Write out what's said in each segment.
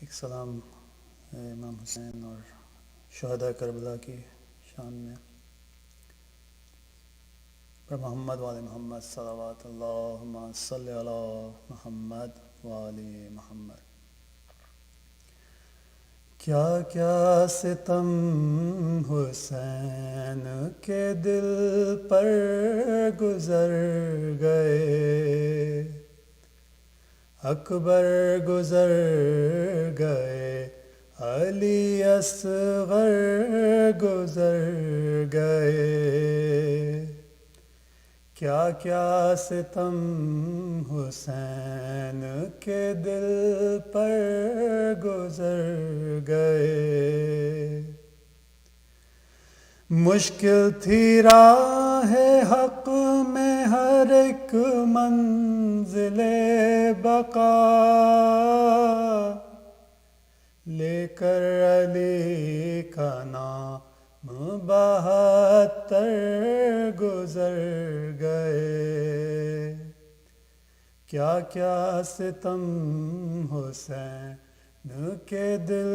ایک سلام امام حسین اور شہداء کربلا کی شان میں پر محمد وآل محمد صلوات اللہم صلی علی محمد وآل محمد۔ کیا کیا ستم حسین کے دل پر گزر گئے، اکبر گزر گئے، علی اصغر گزر گئے۔ کیا کیا ستم حسین کے دل پر گزر گئے، مشکل تھی راہ حق میں ہر ایک منزل بقا، لے کر علی کا نام 72 گزر گئے۔ کیا کیا ستم حسین کے دل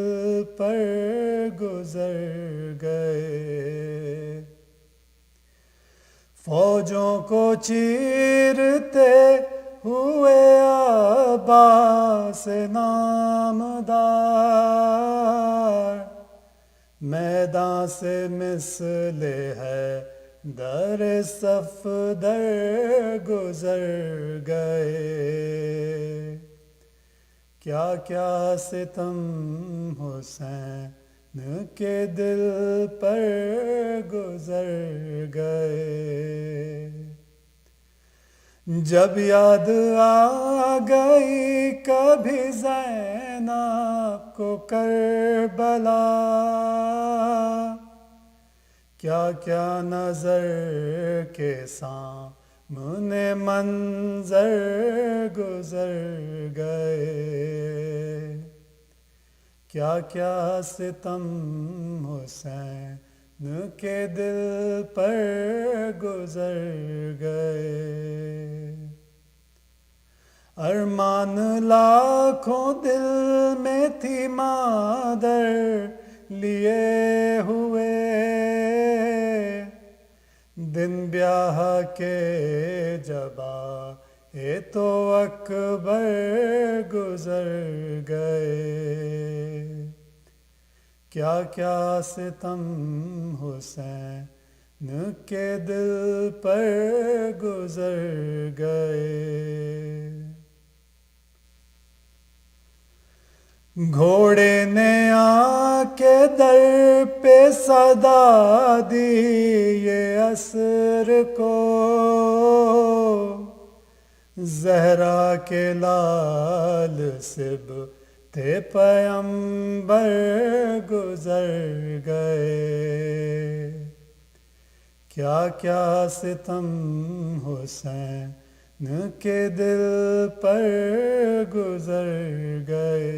پر گزر گئے، فوجوں کو چیرتے ہوئے عباس نامدار، میدان سے مثل ہے در صفدر گزر گئے۔ کیا کیا ستم حسین کے دل پر گزر گئے۔ جب یاد آ گئی کبھی زینب کو کربلا، کیا کیا نظر کے سامنے منظر گزر گئے۔ کیا کیا ستم حسین کے دل پر گزر گئے۔ ارمان لاکھوں دل میں تھی مادر لیے ہوئے، دن بیاہ کے جب آئے تو اکبر گزر گئے۔ کیا کیا ستم حسین کے دل پر گزر گئے۔ گھوڑے نے آ کے در پہ صدا دی یہ عصر کو، زہرا کے لال سب تھے پیمبر گزر گئے۔ کیا کیا ستم حسین کے دل پر گزر گئے۔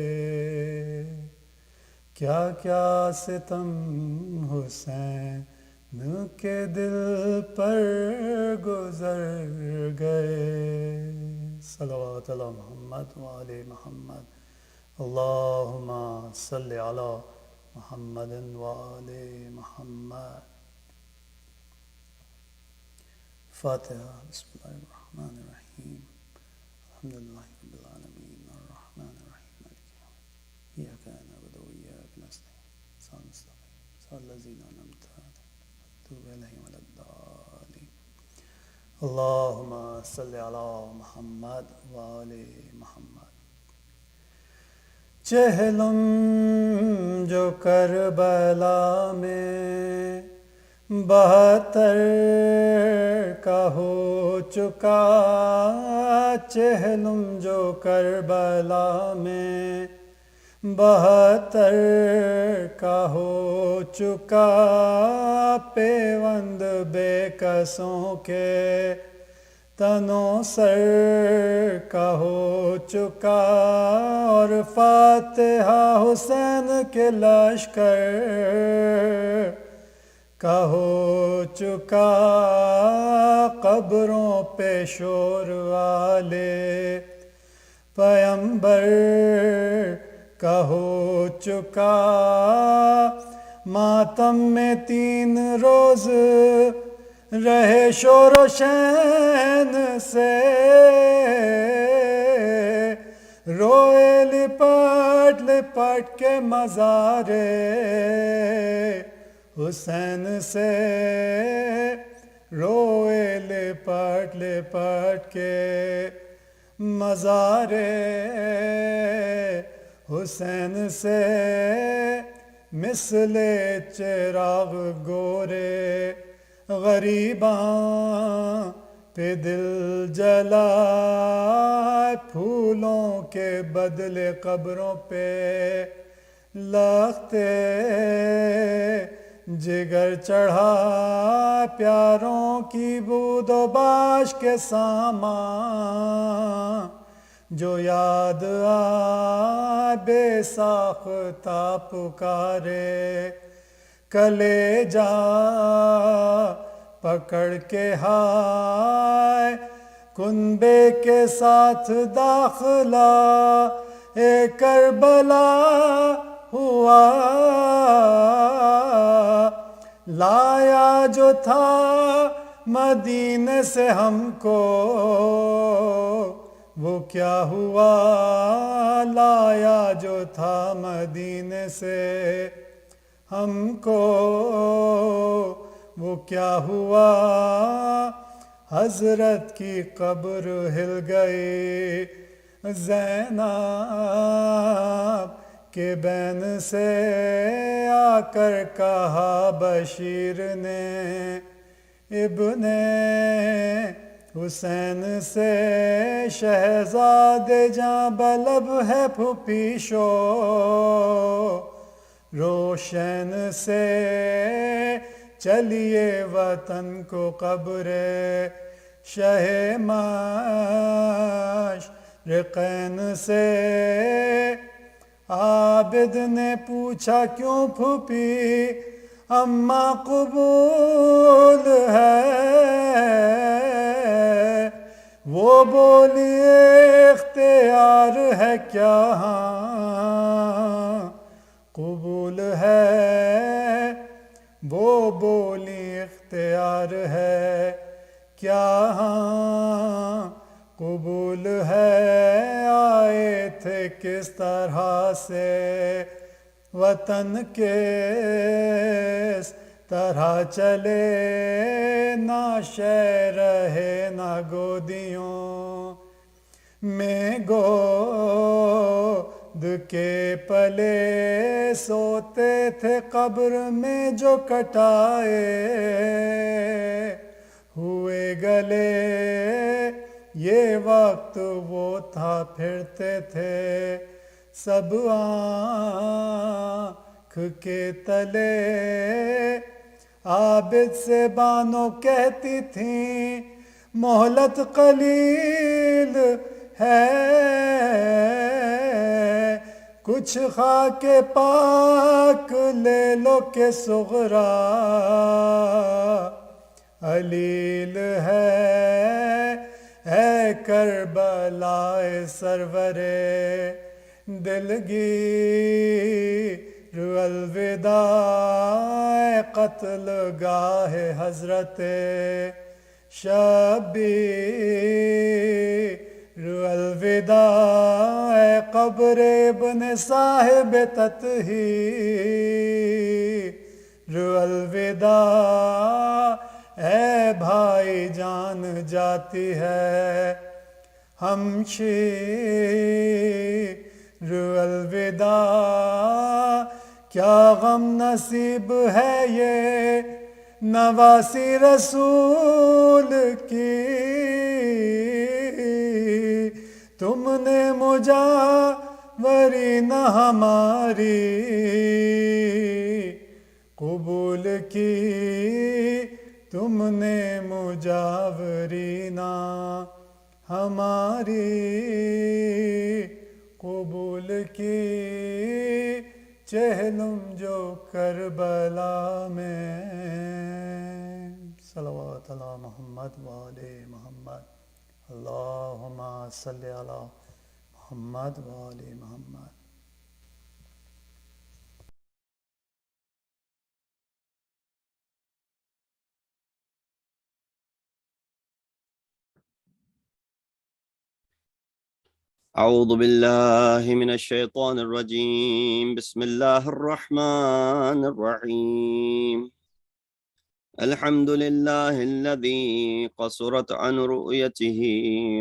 کیا کیا ستم حسین کے دل پر گزر گئے۔ صلوات علی محمد وآل محمد، اللہم صلی علی محمد وآل محمد۔ فاتحہ۔ بسم اللہ الرحمن الرحیم، الحمدللہ رب العالمین، الرحمن الرحیم، مالک یوم الدین، ایاک نعبد و ایاک نستعین، صراط المستقیم، صراط الذین انعمت علیہم غیر المغضوب علیہم ولا الضالین۔ اللہم صلی علی محمد وآل محمد۔ چہلم جو کربلا میں 72 کا ہو چکا، چہلم جو کربلا میں 72 کا ہو چکا، پیوند بے کسوں کے تنوں سر کا ہو چکا، اور فاتحہ حسین کے لشکر کا ہو چکا، قبروں پہ شور والے پیمبر کا ہو چکا ماتم میں 3 روز رہے شور و شین سے روئے لپٹ لپٹ کے مزار حسین سے روئے لپٹ لپٹ کے مزار حسین سے مثل چراغ گورے غریباں پہ دل جلا پھولوں کے بدلے قبروں پہ لختے جگر چڑھا پیاروں کی بود و باش کے سامان جو یاد آئے بے ساختہ پکارے کلیجا پکڑ کے ہائے کنبے کے ساتھ داخلہ اے کربلا ہوا لایا جو تھا مدینے سے ہم کو وہ کیا ہوا لایا جو تھا مدینے سے ہم کو وہ کیا ہوا حضرت کی قبر ہل گئی زینب کے بین سے آ کر کہا بشیر نے ابن حسین سے شہزادے جاں بلب ہے پھوپھیشو روشن سے چلیے وطن کو قبر شہ مشرقین سے عابد نے پوچھا کیوں پھوپھی اماں قبول ہے وہ بولی اختیار ہے کیا ہاں قبول ہے وہ بولی اختیار ہے کیا ہاں قبول ہے آئے تھے کس طرح سے وطن کس طرح چلے نہ شے رہے نہ گودیوں میں گود کے پلے سوتے تھے قبر میں جو کٹائے ہوئے گلے یہ وقت وہ تھا پھرتے تھے سب آنکھ کے تلے عابد سے بانو کہتی تھیں مہلت قلیل ہے کچھ خاک پاک لے لو کہ صغرا علیل ہے اے کربلائے سرورے دلگیر الوداع قتل گاہ حضرت شبیر الوداع قبر ابن صاحب تطہیر الوداع اے بھائی جان جاتی ہے ہمشیر الوداع کیا غم نصیب ہے یہ نواسی رسول کی تم نے مجاوری نہ ہماری قبول کی تم نے مجاوری نہ ہماری قبول کی چہلم جو کربلا میں صلوات علی محمد وآل محمد اللہم صلی علی محمد وآل محمد أعوذ بالله من الشيطان الرجيم بسم الله الرحمن الرحيم الحمد لله الذي قصرت عن رؤيته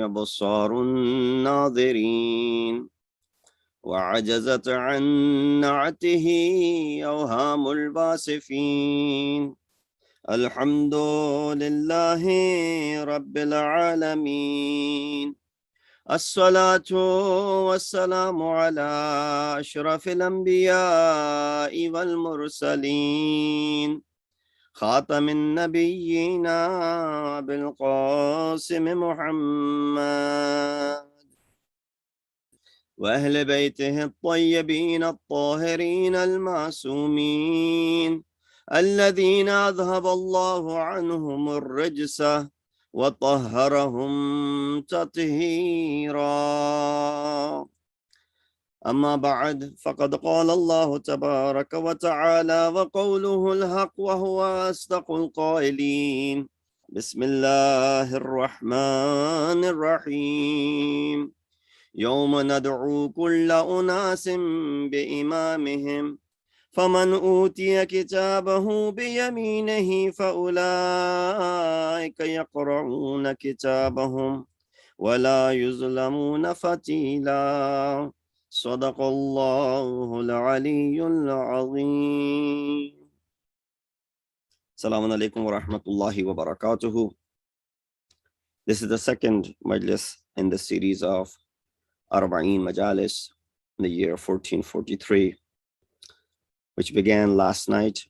أبصار الناظرين وعجزت عن نعته أوهام الباسفين الحمد لله رب العالمين الصلاة والسلام على أشرف الأنبياء والمرسلين خاتم النبيين بالقاسم محمد وأهل بيته الطيبين الطاهرين المعصومين الذين أذهب الله عنهم الرجس وطهرهم تطهيرا أما بعد فقد قال الله تبارك وتعالى وقوله الحق وهو أصدق القائلين بسم الله الرحمن الرحيم يوم ندعو كل أناس بإمامهم فمن أوتي كتابه بيمينه فأولئك يقرؤون كتابهم ولا يظلمون فتيلا صدق الله العلي العظيم. Assalamu alaikum wa rahmatullahi wa barakatuhu. This is the second Majlis in the series of Arbaeen Majalis in the year 1443, which began last night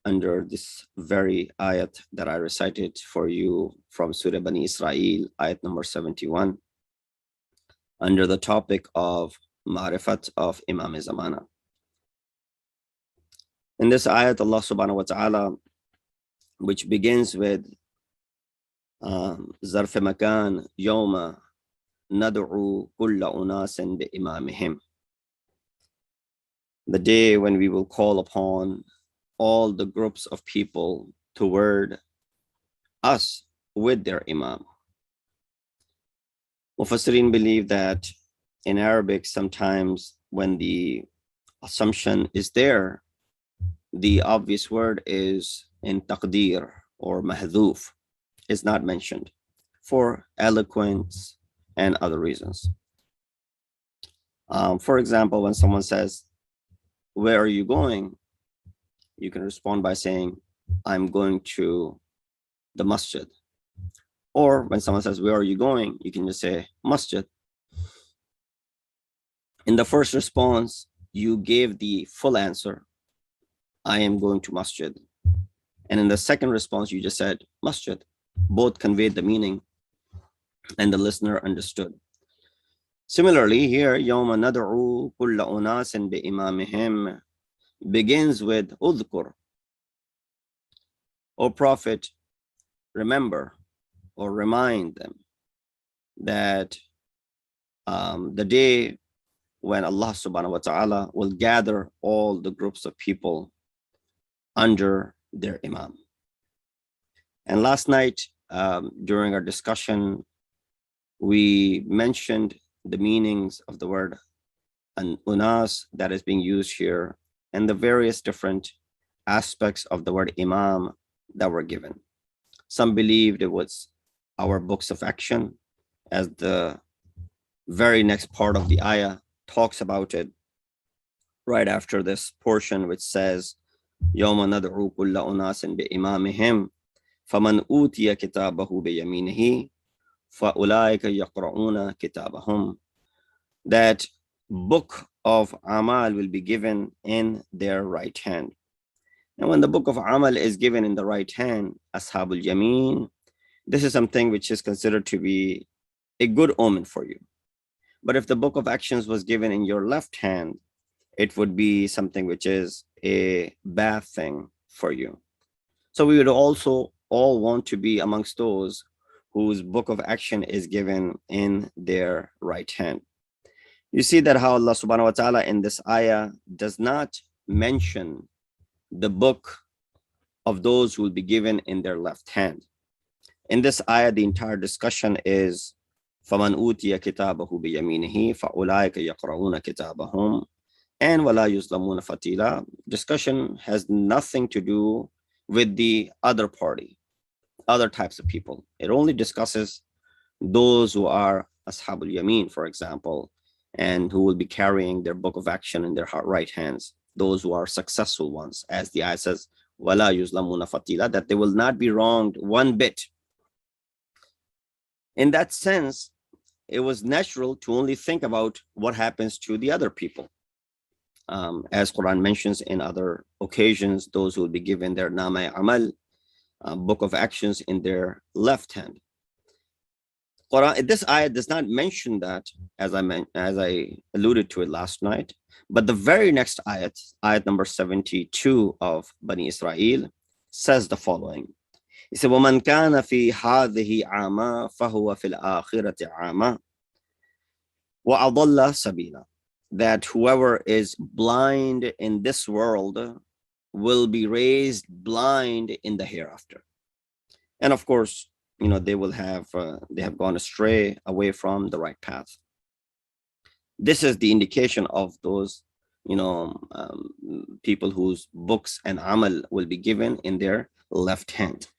under this very ayat that I recited for you from Surah Bani Israel, ayat number 71, under the topic of Ma'rifat of Imam Is. In this ayat, Allah subhanahu wa ta'ala, which begins with Zarf Makan, Yawma Nad'u Kulla Unasin bi Imamihim, the day when we will call upon all the groups of people toward us with their Imam. Mufassirin believe that in Arabic, sometimes when the assumption is there, the obvious word is in taqdir or mahdhuf, is not mentioned for eloquence and other reasons. For example, when someone says, "Where are you going?" you can respond by saying, "I'm going to the masjid." Or when someone says, "Where are you going?" you can just say, "Masjid." In the first response, you gave the full answer, "I am going to masjid." And in the second response, you just said, "Masjid." Both conveyed the meaning and the listener understood. Similarly, here, يَوْمَ نَدْعُو كُلَّ أُنَاسٍ بِإِمَامِهِمْ begins with udhkur. O Prophet, remember or remind them that the day when Allah subhanahu wa ta'ala will gather all the groups of people under their Imam. And last night, during our discussion, we mentioned the meanings of the word an unas that is being used here and the various different aspects of the word Imam that were given. Some believed it was our books of action, as the very next part of the ayah talks about it right after this portion, which says, يَوْمَ نَدْعُو كُلَّ أُنَاسٍ بِإِمَامِهِمْ فَمَنْ أُوتِيَ كِتَابَهُ بِيَمِينِهِ فَأُولَٰئِكَ يَقْرَؤُونَ كِتَابَهُمْ, that book of Amal will be given in their right hand. And when the book of Amal is given in the right hand, Ashabul Yameen, this is something which is considered to be a good omen for you. But if the book of actions was given in your left hand, it would be something which is a bad thing for you. So we would also all want to be amongst those whose book of action is given in their right hand. You see that how Allah subhanahu wa ta'ala in this ayah does not mention the book of those who will be given in their left hand. In this ayah, the entire discussion is فَمَنْ أُوتِيَ كِتَابَهُ بِيَمِينِهِ فَأُولَٰئِكَ يَقْرَؤُونَ كِتَابَهُمْ and وَلَا يُظْلَمُونَ فَتِيلًا. Discussion has nothing to do with the other party, other types of people. It only discusses those who are Ashabul Yamin, for example, and who will be carrying their book of action in their right hands, those who are successful ones, as the ayah says, وَلَا يُظْلَمُونَ فَتِيلًا, that they will not be wronged one bit. In that sense, it was natural to only think about what happens to the other people. As Quran mentions in other occasions, those who will be given their Nama Amal, book of actions, in their left hand. Quran, this ayat does not mention that, as I alluded to it last night, but the very next ayat, ayat number 72 of Bani Israel, says the following. It says, وَمَنْ كَانَ فِي هَذِهِ عَامًا فَهُوَ فِي الْآخِرَةِ عَامًا وَأَضَلَّ سَبِيلًا. That whoever is blind in this world will be raised blind in the hereafter. And of course, they have gone astray away from the right path. This is the indication of those, people whose books and amal will be given in their left hand.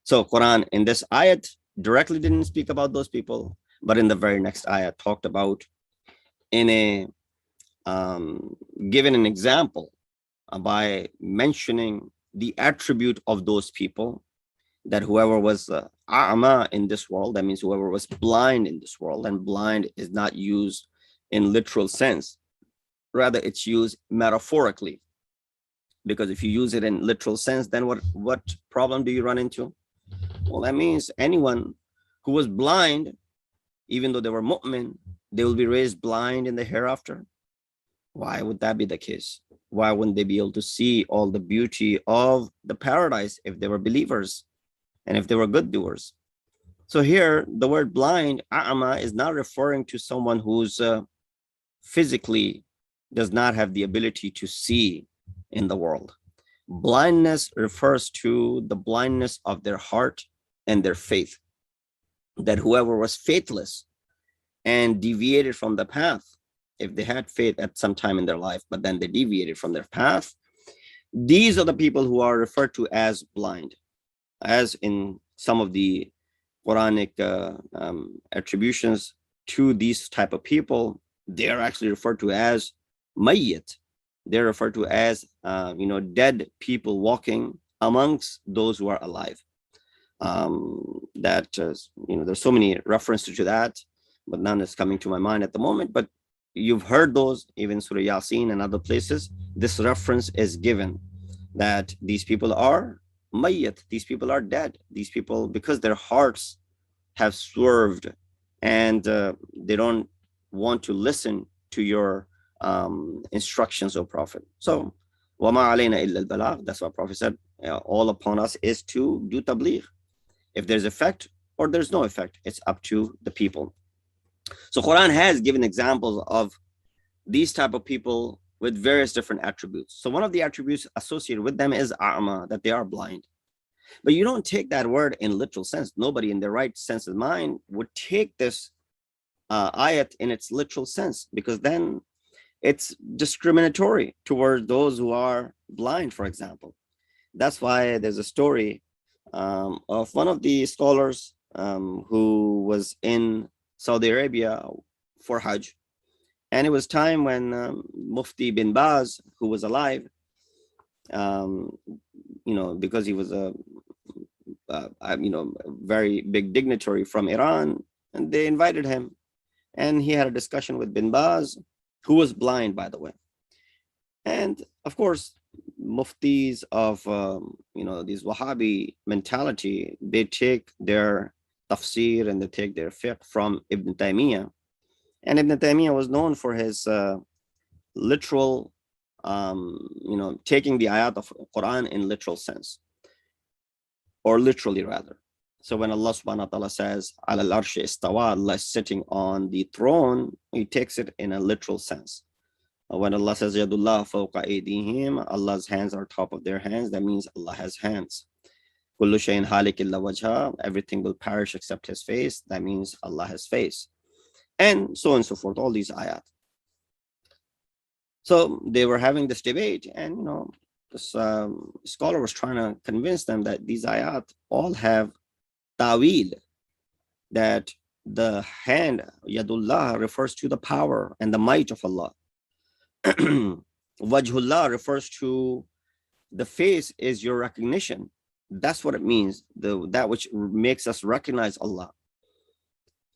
So Quran in this ayat directly didn't speak about those people, but in the very next ayat talked about, in a given an example by mentioning the attribute of those people, that whoever was a'ma in this world, that means whoever was blind in this world, and blind is not used in literal sense, rather it's used metaphorically, because if you use it in literal sense, then what problem do you run into? Well, that means anyone who was blind, even though they were mu'min, they will be raised blind in the hereafter. Why would that be the case? Why wouldn't they be able to see all the beauty of the paradise if they were believers and if they were good doers? So here, the word blind, a'ma, is not referring to someone who's physically does not have the ability to see in the world. Blindness refers to the blindness of their heart and their faith. That whoever was faithless and deviated from the path, if they had faith at some time in their life, but then they deviated from their path, these are the people who are referred to as blind. As in some of the Quranic attributions to these type of people, they are actually referred to as mayyit. They're referred to as dead people walking amongst those who are alive. There's so many references to that, but none is coming to my mind at the moment. But you've heard those, even Surah Yasin and other places. This reference is given that these people are mayyat, these people are dead. These people, because their hearts have swerved and they don't want to listen to your instructions, O Prophet. So, وَمَا عَلَيْنَا إِلَّا الْبَلَاغ. That's what Prophet said. All upon us is to do tabligh. If there's effect or there's no effect, it's up to the people. So Quran has given examples of these type of people with various different attributes. So one of the attributes associated with them is a'ma, that they are blind. But you don't take that word in literal sense. Nobody in their right sense of mind would take this ayat in its literal sense, because then it's discriminatory towards those who are blind, for example. That's why there's a story of one of the scholars who was in Saudi Arabia for Hajj. And it was time when Mufti bin Baz, who was alive, because he was a very big dignitary from Iran, and they invited him. And he had a discussion with bin Baz, who was blind, by the way. And of course, muftis of these Wahhabi mentality, they take their tafsir and they take their fiqh from Ibn Taymiyyah. And Ibn Taymiyyah was known for his literal, taking the ayat of Quran in literal sense, or literally rather. So when Allah subhanahu wa ta'ala says, Ala al-arshi istawa, Allah is sitting on the throne, he takes it in a literal sense. When Allah says, Yadullah fawqa aydihim, Allah's hands are top of their hands, that means Allah has hands. Kullu shayin halik illa wajha, everything will perish except his face. That means Allah has face. And so on and so forth, all these ayat. So they were having this debate, and this scholar was trying to convince them that these ayat all have ta'wil, that the hand, yadullah, refers to the power and the might of Allah. Wajhullah refers to the face, is your recognition. That's what it means, that which makes us recognize Allah.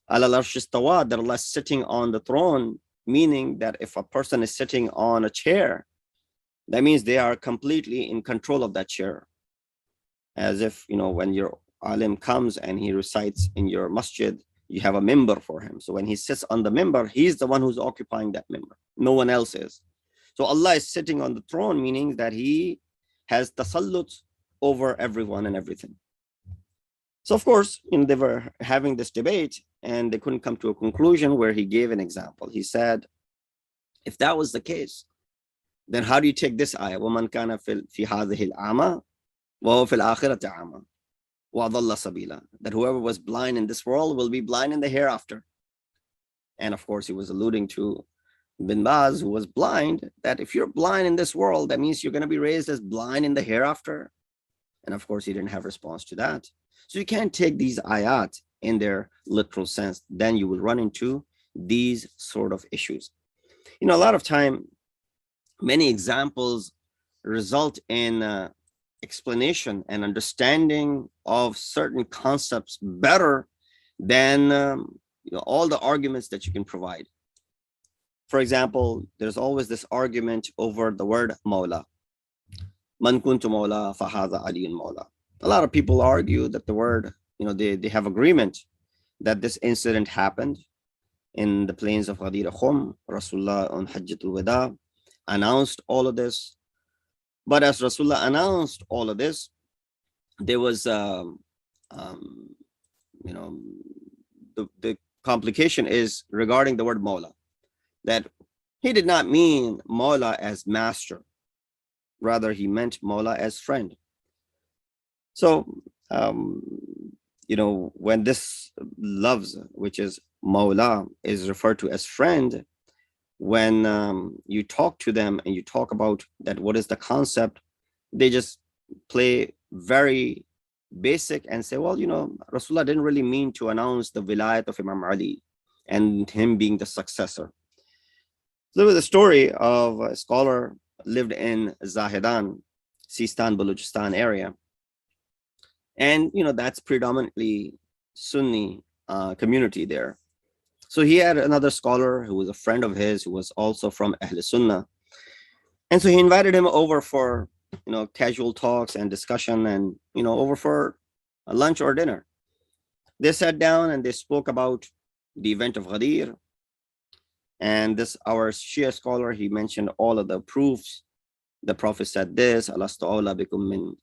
Al arsh istawa, that Allah is sitting on the throne, meaning that if a person is sitting on a chair, that means they are completely in control of that chair. As if, when your alim comes and he recites in your masjid, you have a mimbar for him. So when he sits on the mimbar, he's the one who's occupying that mimbar. No one else is. So Allah is sitting on the throne, meaning that he has tasallut over everyone and everything. So of course, they were having this debate and they couldn't come to a conclusion, where he gave an example. He said, if that was the case, then how do you take this ayah? وَمَنْ كَانَ فِي هَذِهِ الْأَعْمَى وَهُوَ فِي الْآخِرَةِ أَعْمَى وَأَضَلَّ سَبِيلًا, that whoever was blind in this world will be blind in the hereafter. And of course, he was alluding to Bin Baz, who was blind, that if you're blind in this world, that means you're going to be raised as blind in the hereafter. And of course, he didn't have response to that. So you can't take these ayat in their literal sense. Then you will run into these sort of issues. A lot of time, many examples result in explanation and understanding of certain concepts better than all the arguments that you can provide. For example, there's always this argument over the word Mawla. Man kuntu Mawla fahadha aliyun Mawla. A lot of people argue that the word, they have agreement that this incident happened in the plains of Ghadir Khum. Rasulullah on Hajjatul Wada announced all of this. But as Rasulullah announced all of this, there was, the complication is regarding the word Mawla, that he did not mean Mawla as master. Rather, he meant Mawla as friend. So, when this loves, which is Mawla, is referred to as friend, when you talk to them and you talk about that, what is the concept, they just play very basic and say, well, Rasulullah didn't really mean to announce the vilayat of Imam Ali and him being the successor. So there was a story of a scholar lived in Zahedan, Sistan, Balochistan area. And, that's predominantly Sunni community there. So he had another scholar who was a friend of his, who was also from Ahl Sunnah. And so he invited him over for, casual talks and discussion, and, over for a lunch or dinner. They sat down and they spoke about the event of Ghadir. And our Shia scholar, he mentioned all of the proofs. The Prophet said this, Alastu awla bikum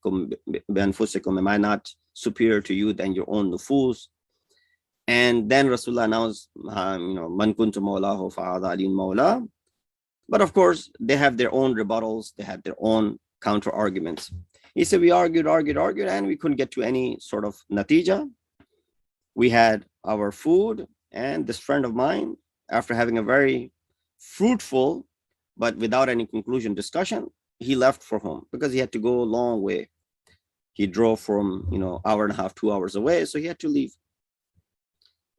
bianfusikum, am I not superior to you than your own nufus? And then Rasulullah announced, man kuntu mawlahu fa'adha aliyun mawla. But of course, they have their own rebuttals. They had their own counter arguments. He said, we argued, and we couldn't get to any sort of natija. We had our food, and this friend of mine, after having a very fruitful, but without any conclusion discussion, he left for home because he had to go a long way. He drove from, hour and a half, 2 hours away. So he had to leave.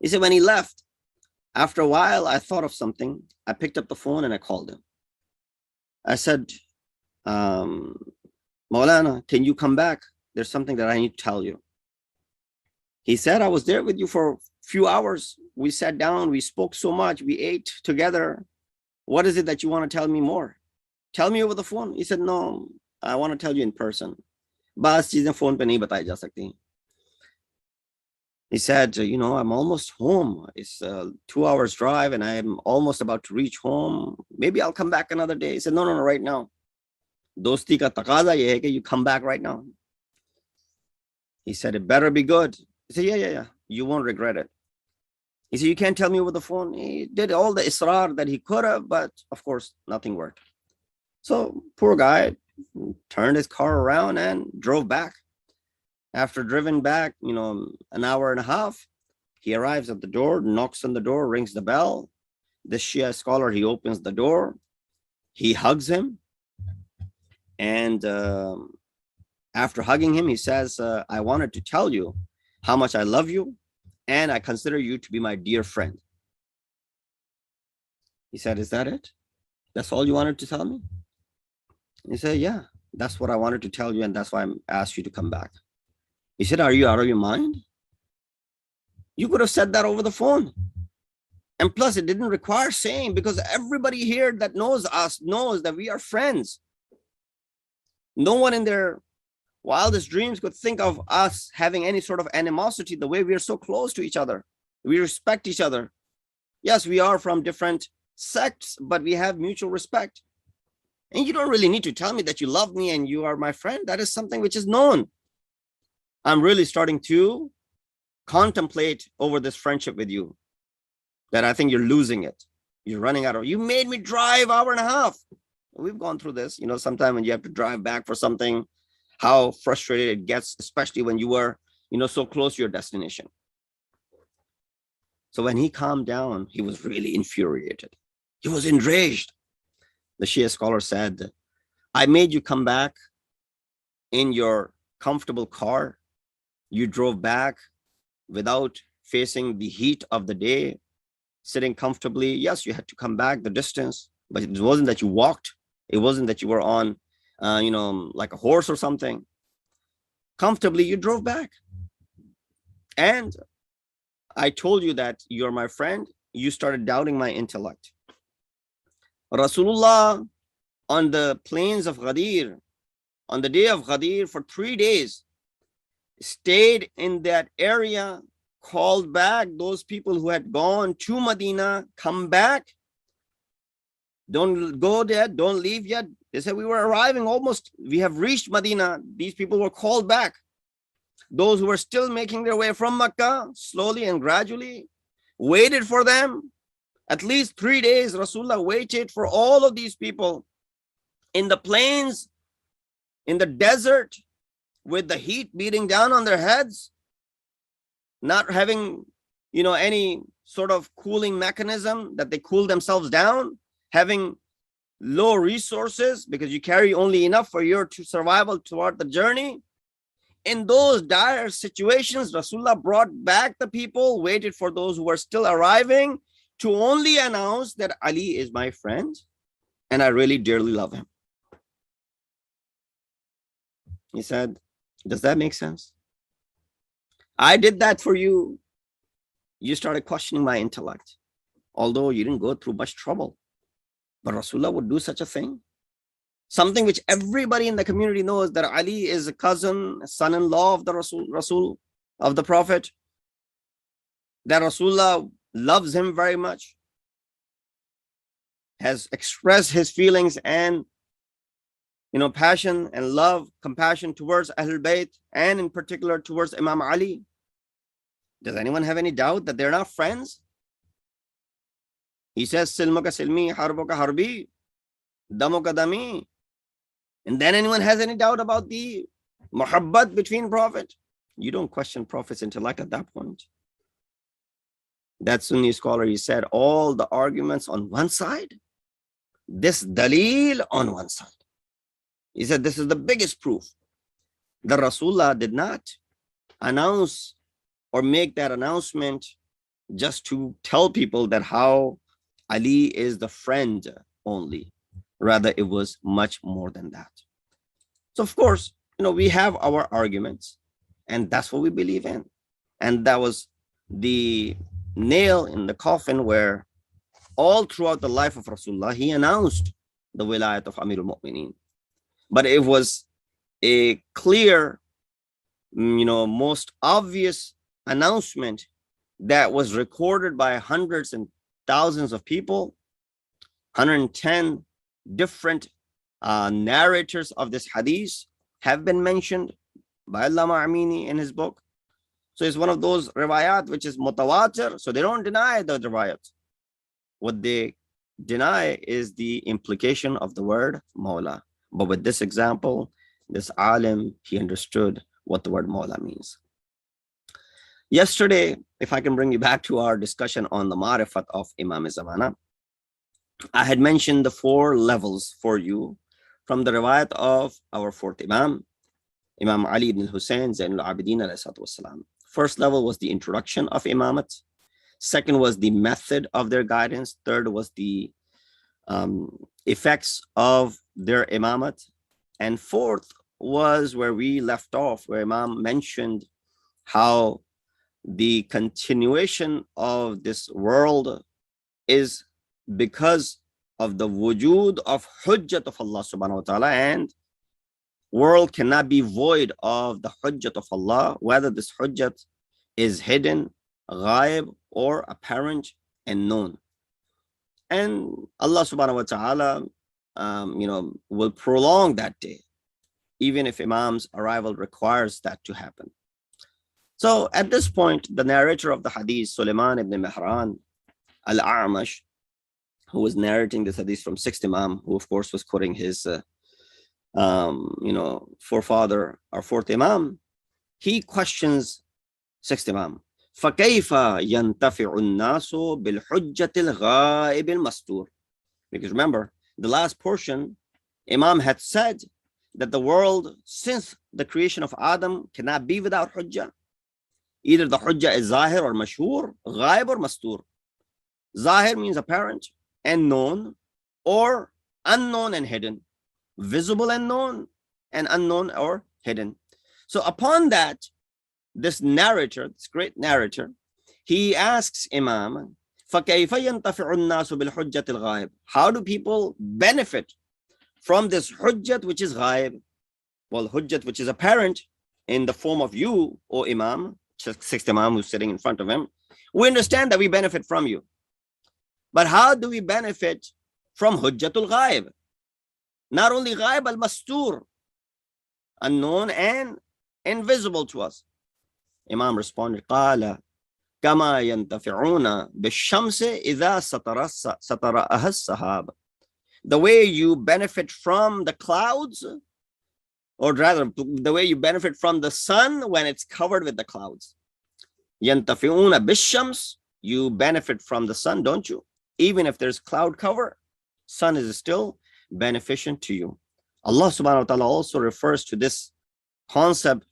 He said, when he left, after a while, I thought of something. I picked up the phone and I called him. I said, Maulana, can you come back? There's something that I need to tell you. He said, I was there with you for a few hours. We sat down, we spoke so much, we ate together. What is it that you want to tell me more? Tell me over the phone. He said, no, I want to tell you in person. Baas cheezein phone pe nahi batai ja sakti. He said, I'm almost home. It's a 2 hours drive and I'm almost about to reach home. Maybe I'll come back another day. He said, no, right now. Dosti ka taqaza ye hai ki you come back right now. He said, it better be good. He said, yeah. You won't regret it. He said, you can't tell me over the phone. He did all the israr that he could have, but of course, nothing worked. So poor guy turned his car around and drove back. After driven back, an hour and a half, he arrives at the door, knocks on the door, rings the bell. The Shia scholar, he opens the door, he hugs him, and after hugging him, he says, I wanted to tell you how much I love you, and I consider you to be my dear friend. He said, is that it? That's all you wanted to tell me? He said, yeah, that's what I wanted to tell you, and that's why I asked you to come back. He said, are you out of your mind? You could have said that over the phone. And plus, it didn't require saying, because everybody here that knows us knows that we are friends. No one in their wildest dreams could think of us having any sort of animosity the way we are so close to each other. We respect each other. Yes, we are from different sects, but we have mutual respect. And you don't really need to tell me that you love me and you are my friend. That is something which is known. I'm really starting to contemplate over this friendship with you, that I think you're losing it. You're running out of, you made me drive hour and a half. We've gone through this, sometime when you have to drive back for something, how frustrated it gets, especially when you were, so close to your destination. So when he calmed down, he was really infuriated. He was enraged. The Shia scholar said, I made you come back in your comfortable car. You drove back without facing the heat of the day, sitting comfortably. Yes, you had to come back the distance, but it wasn't that you walked. It wasn't that you were on, like a horse or something. Comfortably, you drove back. And I told you that you're my friend. You started doubting my intellect. Rasulullah, on the plains of Ghadir, on the day of Ghadir, for 3 days, stayed in that area, called back those people who had gone to Medina, come back. Don't go there, don't leave yet. They said, we were arriving almost, we have reached Medina. These people were called back. Those who were still making their way from Mecca, slowly and gradually, waited for them. At least 3 days, Rasulullah waited for all of these people in the plains, in the desert, with the heat beating down on their heads, not having, any sort of cooling mechanism that they cool themselves down, having low resources because you carry only enough for your survival throughout the journey. In those dire situations, Rasulullah brought back the people, waited for those who were still arriving to only announce that Ali is my friend and I really dearly love him. He said, does that make sense? I did that for you. You started questioning my intellect, although you didn't go through much trouble. But Rasulullah would do such a thing. Something which everybody in the community knows, that Ali is a cousin, son-in-law of the Rasul of the Prophet, that Rasulullah loves him very much, has expressed his feelings and passion and love, compassion towards Ahlul Bayt, and in particular towards Imam Ali. Does anyone have any doubt that they're not friends? He says, Silmuka silmi, harbuka harbi, damuka dami. And then anyone has any doubt about the muhabbat between Prophet? You don't question Prophet's intellect at that point. That Sunni scholar, he said, all the arguments on one side, this dalil on one side. He said, this is the biggest proof that Rasulullah did not announce or make that announcement just to tell people that how Ali is the friend only. Rather, it was much more than that. So, of course, we have our arguments, and that's what we believe in. And that was the nail in the coffin where all throughout the life of Rasulullah, he announced the wilayat of Amirul Mu'mineen. But it was a clear, most obvious announcement that was recorded by hundreds and thousands of people, 110 different narrators of this hadith have been mentioned by Allama Amini in his book. So it's one of those riwayat which is mutawatir. So they don't deny the riwayat. What they deny is the implication of the word Mawla. But with this example, this alim, he understood what the word Mawla means. Yesterday, if I can bring you back to our discussion on the Ma'rifat of Imam Zamana, I had mentioned the 4 levels for you from the riwayat of our 4th Imam, Imam Ali ibn Hussein Zainul Abidin alayhi salatu wassalam. First level was the introduction of Imamat. Second was the method of their guidance. Third was the effects of their Imamat. And fourth was where we left off, where Imam mentioned how the continuation of this world is because of the wujud of hujjat of Allah subhanahu wa ta'ala, and world cannot be void of the hujjat of Allah, whether this hujjat is hidden, ghaib, or apparent and known. And Allah subhanahu wa ta'ala will prolong that day, even if Imam's arrival requires that to happen. So at this point, the narrator of the hadith, Sulaiman ibn Mihran al-A'mash, who was narrating this hadith from 6th Imam, who of course was quoting his forefather or 4th Imam, he questions 6th Imam. فَكَيْفَ يَنْتَفِعُ النَّاسُ بِالْحُجَّةِ الْغَائِبِ الْمَسْتُورِ. Because remember, the last portion, Imam had said that the world, since the creation of Adam, cannot be without hujjah. Either the hujjah is zahir or mashhur, ghaib or mastur. Zahir means apparent and known, or unknown and hidden. Visible and known, and unknown or hidden. So upon that, this narrator, this great narrator, he asks Imam, فَكَيْفَ يَنْتَفِعُ النَّاسُ بِالْحُجَّةِ الْغَائِبِ. How do people benefit from this hujjat which is ghaib? Well, hujjat which is apparent in the form of you, O Imam, 6th Imam who's sitting in front of him. We understand that we benefit from you. But how do we benefit from hujjatul ghaib? Not only ghaib, al-mastur, unknown and invisible to us. Imam responded, قال كما ينتفعون بالشمس إذا سترأها السحاب. The way you benefit from the clouds, or rather, the way you benefit from the sun when it's covered with the clouds. ينتفعون بالشمس, you benefit from the sun, don't you? Even if there's cloud cover, sun is still beneficent to you. Allah subhanahu wa ta'ala also refers to this concept,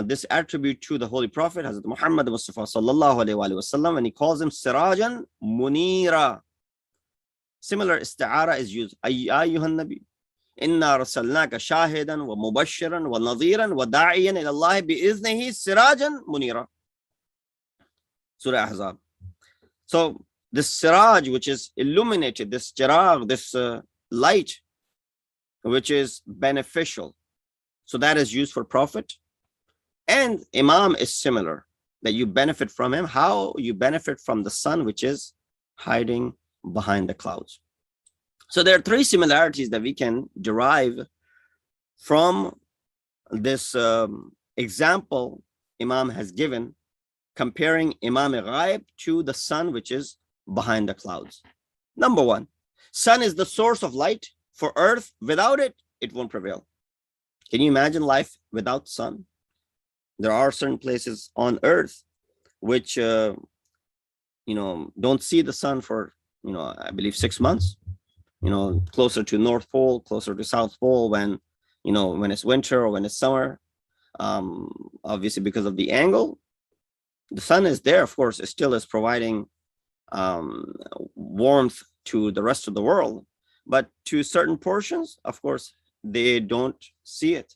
this attribute to the Holy Prophet, Hazrat Muhammad Mustafa sallallahu alayhi wa sallam, and he calls him Sirajan Munira. Similar isti'ara is used. Ayyuhan Nabi, inna rasalnaka shahidan wa mubashiran wa nadhiran wa da'iyan ila Allah bi'iznihi Sirajan Munira. Surah Ahzab. So this siraj, which is illuminated, this chirag, this light, which is beneficial. So that is used for Prophet. And Imam is similar, that you benefit from him. How you benefit from the sun, which is hiding behind the clouds. So there are 3 similarities that we can derive from this example Imam has given, comparing Imam Ghaib to the sun, which is behind the clouds. Number 1, sun is the source of light for earth. Without it, it won't prevail. Can you imagine life without sun? There are certain places on earth which don't see the sun for I believe 6 months, closer to North Pole, closer to South Pole, when it's winter or when it's summer. Obviously because of the angle, the sun is there, of course, it still is providing warmth to the rest of the world, but to certain portions, of course, they don't see it.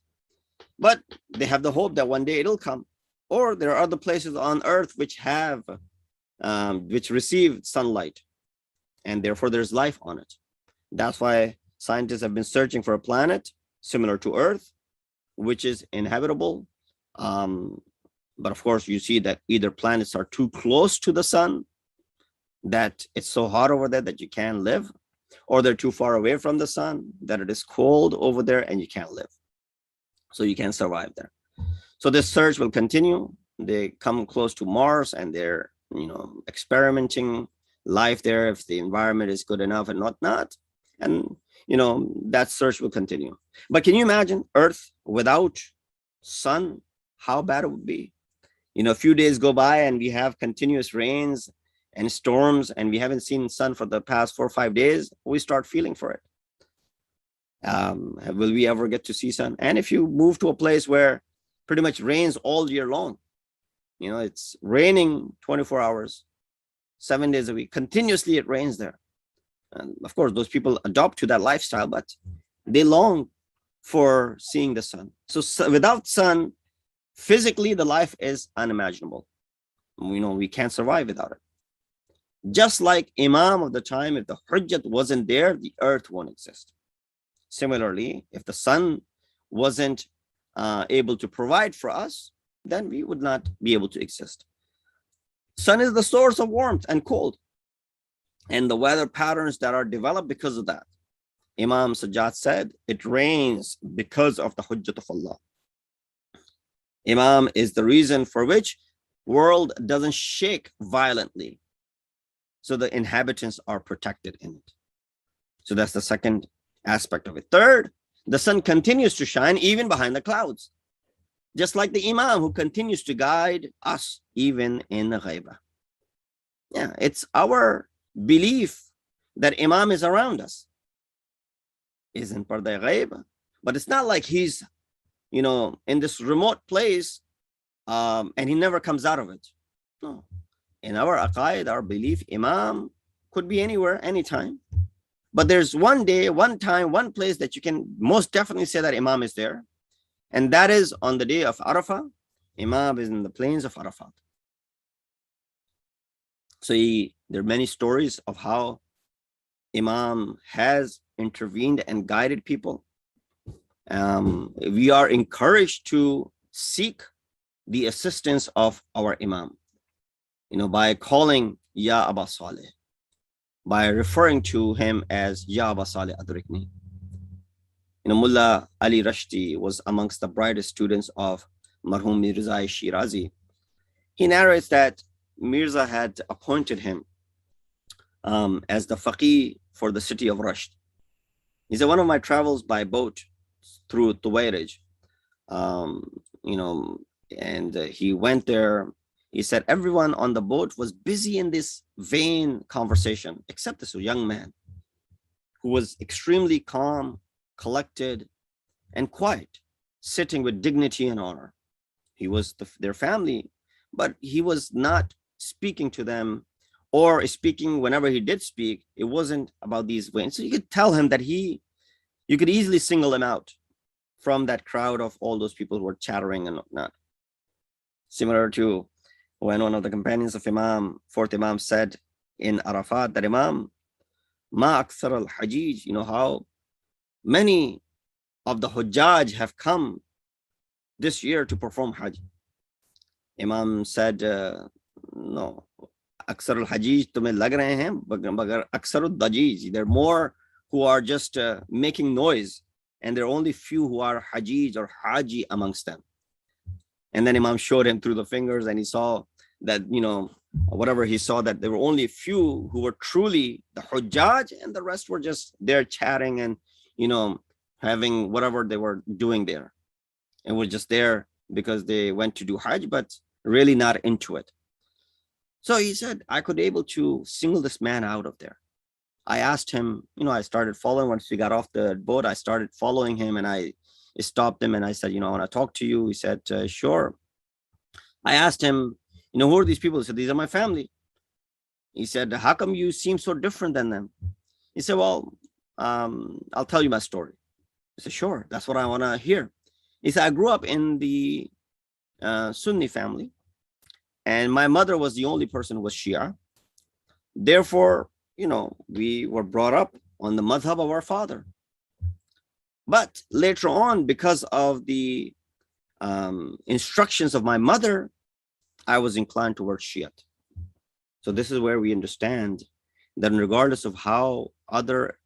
But they have the hope that one day it'll come. Or there are other places on earth which have which receive sunlight, and therefore there's life on it. That's why scientists have been searching for a planet similar to Earth, which is inhabitable. But of course, you see that either planets are too close to the sun, that it's so hot over there that you can't live, or they're too far away from the sun, that it is cold over there and you can't live. So you can't survive there. So this search will continue. They come close to Mars and they're, experimenting life there, if the environment is good enough and not. And, that search will continue. But can you imagine Earth without sun how bad it would be. A few days go by and we have continuous rains and storms, and we haven't seen sun for the past 4 or 5 days. We start feeling for it. Will we ever get to see sun? And if you move to a place where pretty much rains all year long, it's raining 24 hours, 7 days a week, continuously it rains there. And of course, those people adopt to that lifestyle, but they long for seeing the sun. So without sun, physically, the life is unimaginable. We can't survive without it. Just like Imam of the time, if the Hujjat wasn't there, the earth won't exist. Similarly, if the sun wasn't able to provide for us, then we would not be able to exist. Sun is the source of warmth and cold, and the weather patterns that are developed because of that. Imam Sajjad said, it rains because of the Hujjat of Allah. Imam is the reason for which world doesn't shake violently, so the inhabitants are protected in it. So that's the second aspect of it. Third, the sun continues to shine even behind the clouds, just like the Imam who continues to guide us even in the ghaibah. Yeah, it's our belief that Imam is around us, isn't parda ghaib, but it's not like he's in this remote place and he never comes out of it. No, in our aqaid, our belief, Imam could be anywhere, anytime. But there's one day, one time, one place that you can most definitely say that Imam is there. And that is on the day of Arafah. Imam is in the plains of Arafat. So there are many stories of how Imam has intervened and guided people. We are encouraged to seek the assistance of our Imam, by calling Ya Aba Saleh, by referring to him as Ya Aba Saleh Adrikni. Mullah Ali Rashdi was amongst the brightest students of Marhum Mirza Shirazi. He narrates that Mirza had appointed him as the faqih for the city of Rasht. He said, one of my travels by boat through Tuwairij, and he went there. He said everyone on the boat was busy in this vain conversation, except this young man who was extremely calm, collected, and quiet, sitting with dignity and honor. He was their family, but he was not speaking to them, or speaking whenever he did speak, it wasn't about these ways. So you could tell him that you could easily single him out from that crowd of all those people who were chattering and whatnot. Similar to when one of the companions of Imam, fourth Imam, said in Arafat that Imam, Ma akthar al-hajij, how many of the Hujjaj have come this year to perform Hajj. Imam said, no, aksar al-hajij tumhe lag rahe hain, magar aksar al-dajij, there are more who are just making noise, and there are only few who are hajij or haji amongst them. And then Imam showed him through the fingers, and he saw that, whatever he saw, that there were only a few who were truly the Hujjaj, and the rest were just there chatting and, having whatever they were doing there. And were just there because they went to do Hajj, but really not into it. So he said, I could able to single this man out of there. I asked him, I started following. Once we got off the boat, I started following him, and I stopped him and I said, I want to talk to you. He said, sure. I asked him, who are these people? He said, these are my family. He said, how come you seem so different than them? He said, well, I'll tell you my story. I said, sure, that's what I want to hear. He said, I grew up in the Sunni family, and my mother was the only person who was Shia. Therefore, we were brought up on the madhab of our father. But later on, because of the instructions of my mother, I was inclined towards Shia. So this is where we understand that regardless of how other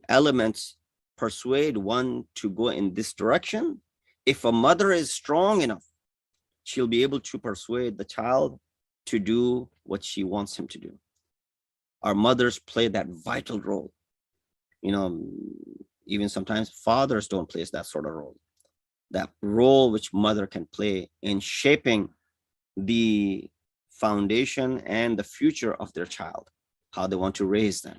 elements persuade one to go in this direction, if a mother is strong enough, she'll be able to persuade the child to do what she wants him to do. Our mothers play that vital role. Even sometimes fathers don't play that sort of role. that role which mother can play in shaping the foundation and the future of their child, how they want to raise them.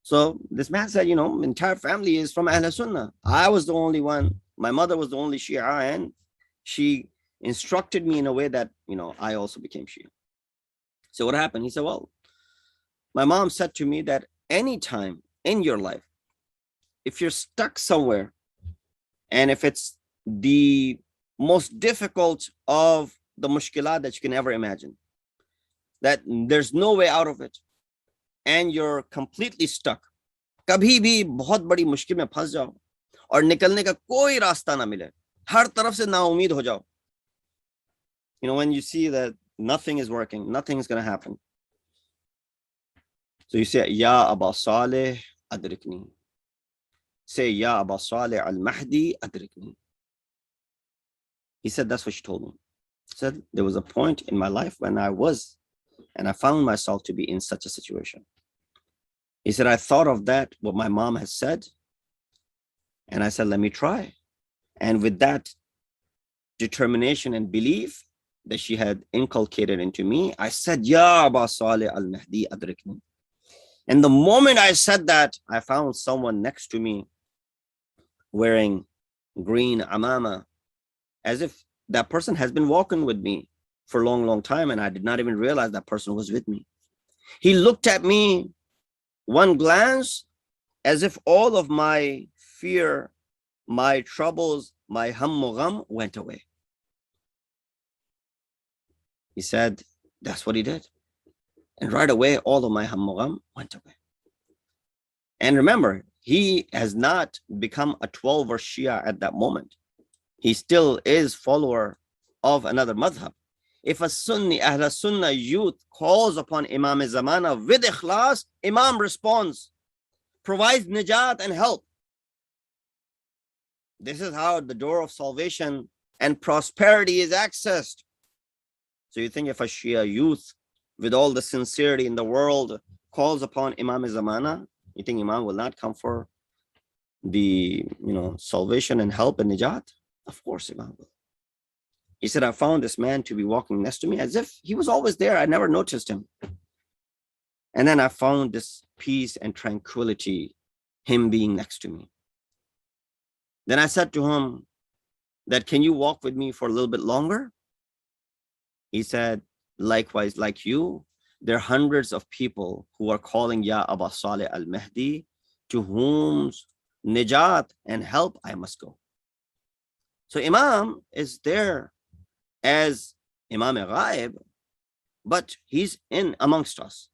So this man said, entire family is from Ahl Sunnah. I was the only one. My mother was the only Shia, and she instructed me in a way that, I also became Shia. So what happened? He said, well, my mom said to me that anytime in your life, if you're stuck somewhere, and if it's the most difficult of the mushkilat that you can ever imagine, that there's no way out of it, and you're completely stuck, कभी भी बहुत बड़ी मुश्किल में फंस जाओ और निकलने का कोई रास्ता ना मिले, हर तरफ से नाउमीद हो जाओ, when you see that nothing is working, nothing is going to happen, so you say, Ya Aba Saleh adrikni. Say, Ya Aba Saleh al-Mahdi adrikni. He said, that's what she told me. He said, there was a point in my life when I found myself to be in such a situation. He said, I thought of that, what my mom has said, and I said, let me try. And with that determination and belief that she had inculcated into me, I said, Ya Aba Saleh al-Mahdi adrikni. And the moment I said that, I found someone next to me wearing green amama, as if that person has been walking with me for a long, long time, and I did not even realize that person was with me. He looked at me one glance, as if all of my fear, my troubles, my gham went away. He said, that's what he did. And right away, all of my gham went away. And remember, he has not become a 12 or Shia at that moment. He still is follower of another madhab. If a Sunni, Ahl Sunnah youth calls upon Imam Zamana with ikhlas, Imam responds, provides najat and help. This is how the door of salvation and prosperity is accessed. So you think if a Shia youth with all the sincerity in the world calls upon Imam Zamana, you think Imam will not come for the salvation and help and najat? Of course Imam will. He said, I found this man to be walking next to me as if he was always there. I never noticed him. And then I found this peace and tranquility, him being next to me. Then I said to him that, can you walk with me for a little bit longer? He said, likewise, like you, there are hundreds of people who are calling Ya Aba Saleh al-Mahdi, to whom's najat and help I must go. So Imam is there as Imam Ghaib, but he's in amongst us.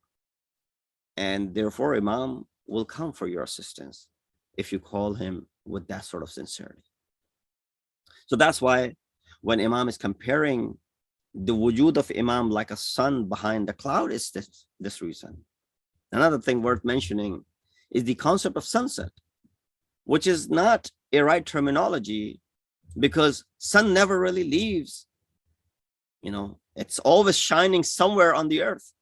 And therefore Imam will come for your assistance if you call him with that sort of sincerity. So that's why when Imam is comparing the wujud of Imam like a sun behind the cloud, is this reason. Another thing worth mentioning is the concept of sunset, which is not a right terminology, because sun never really leaves. It's always shining somewhere on the earth.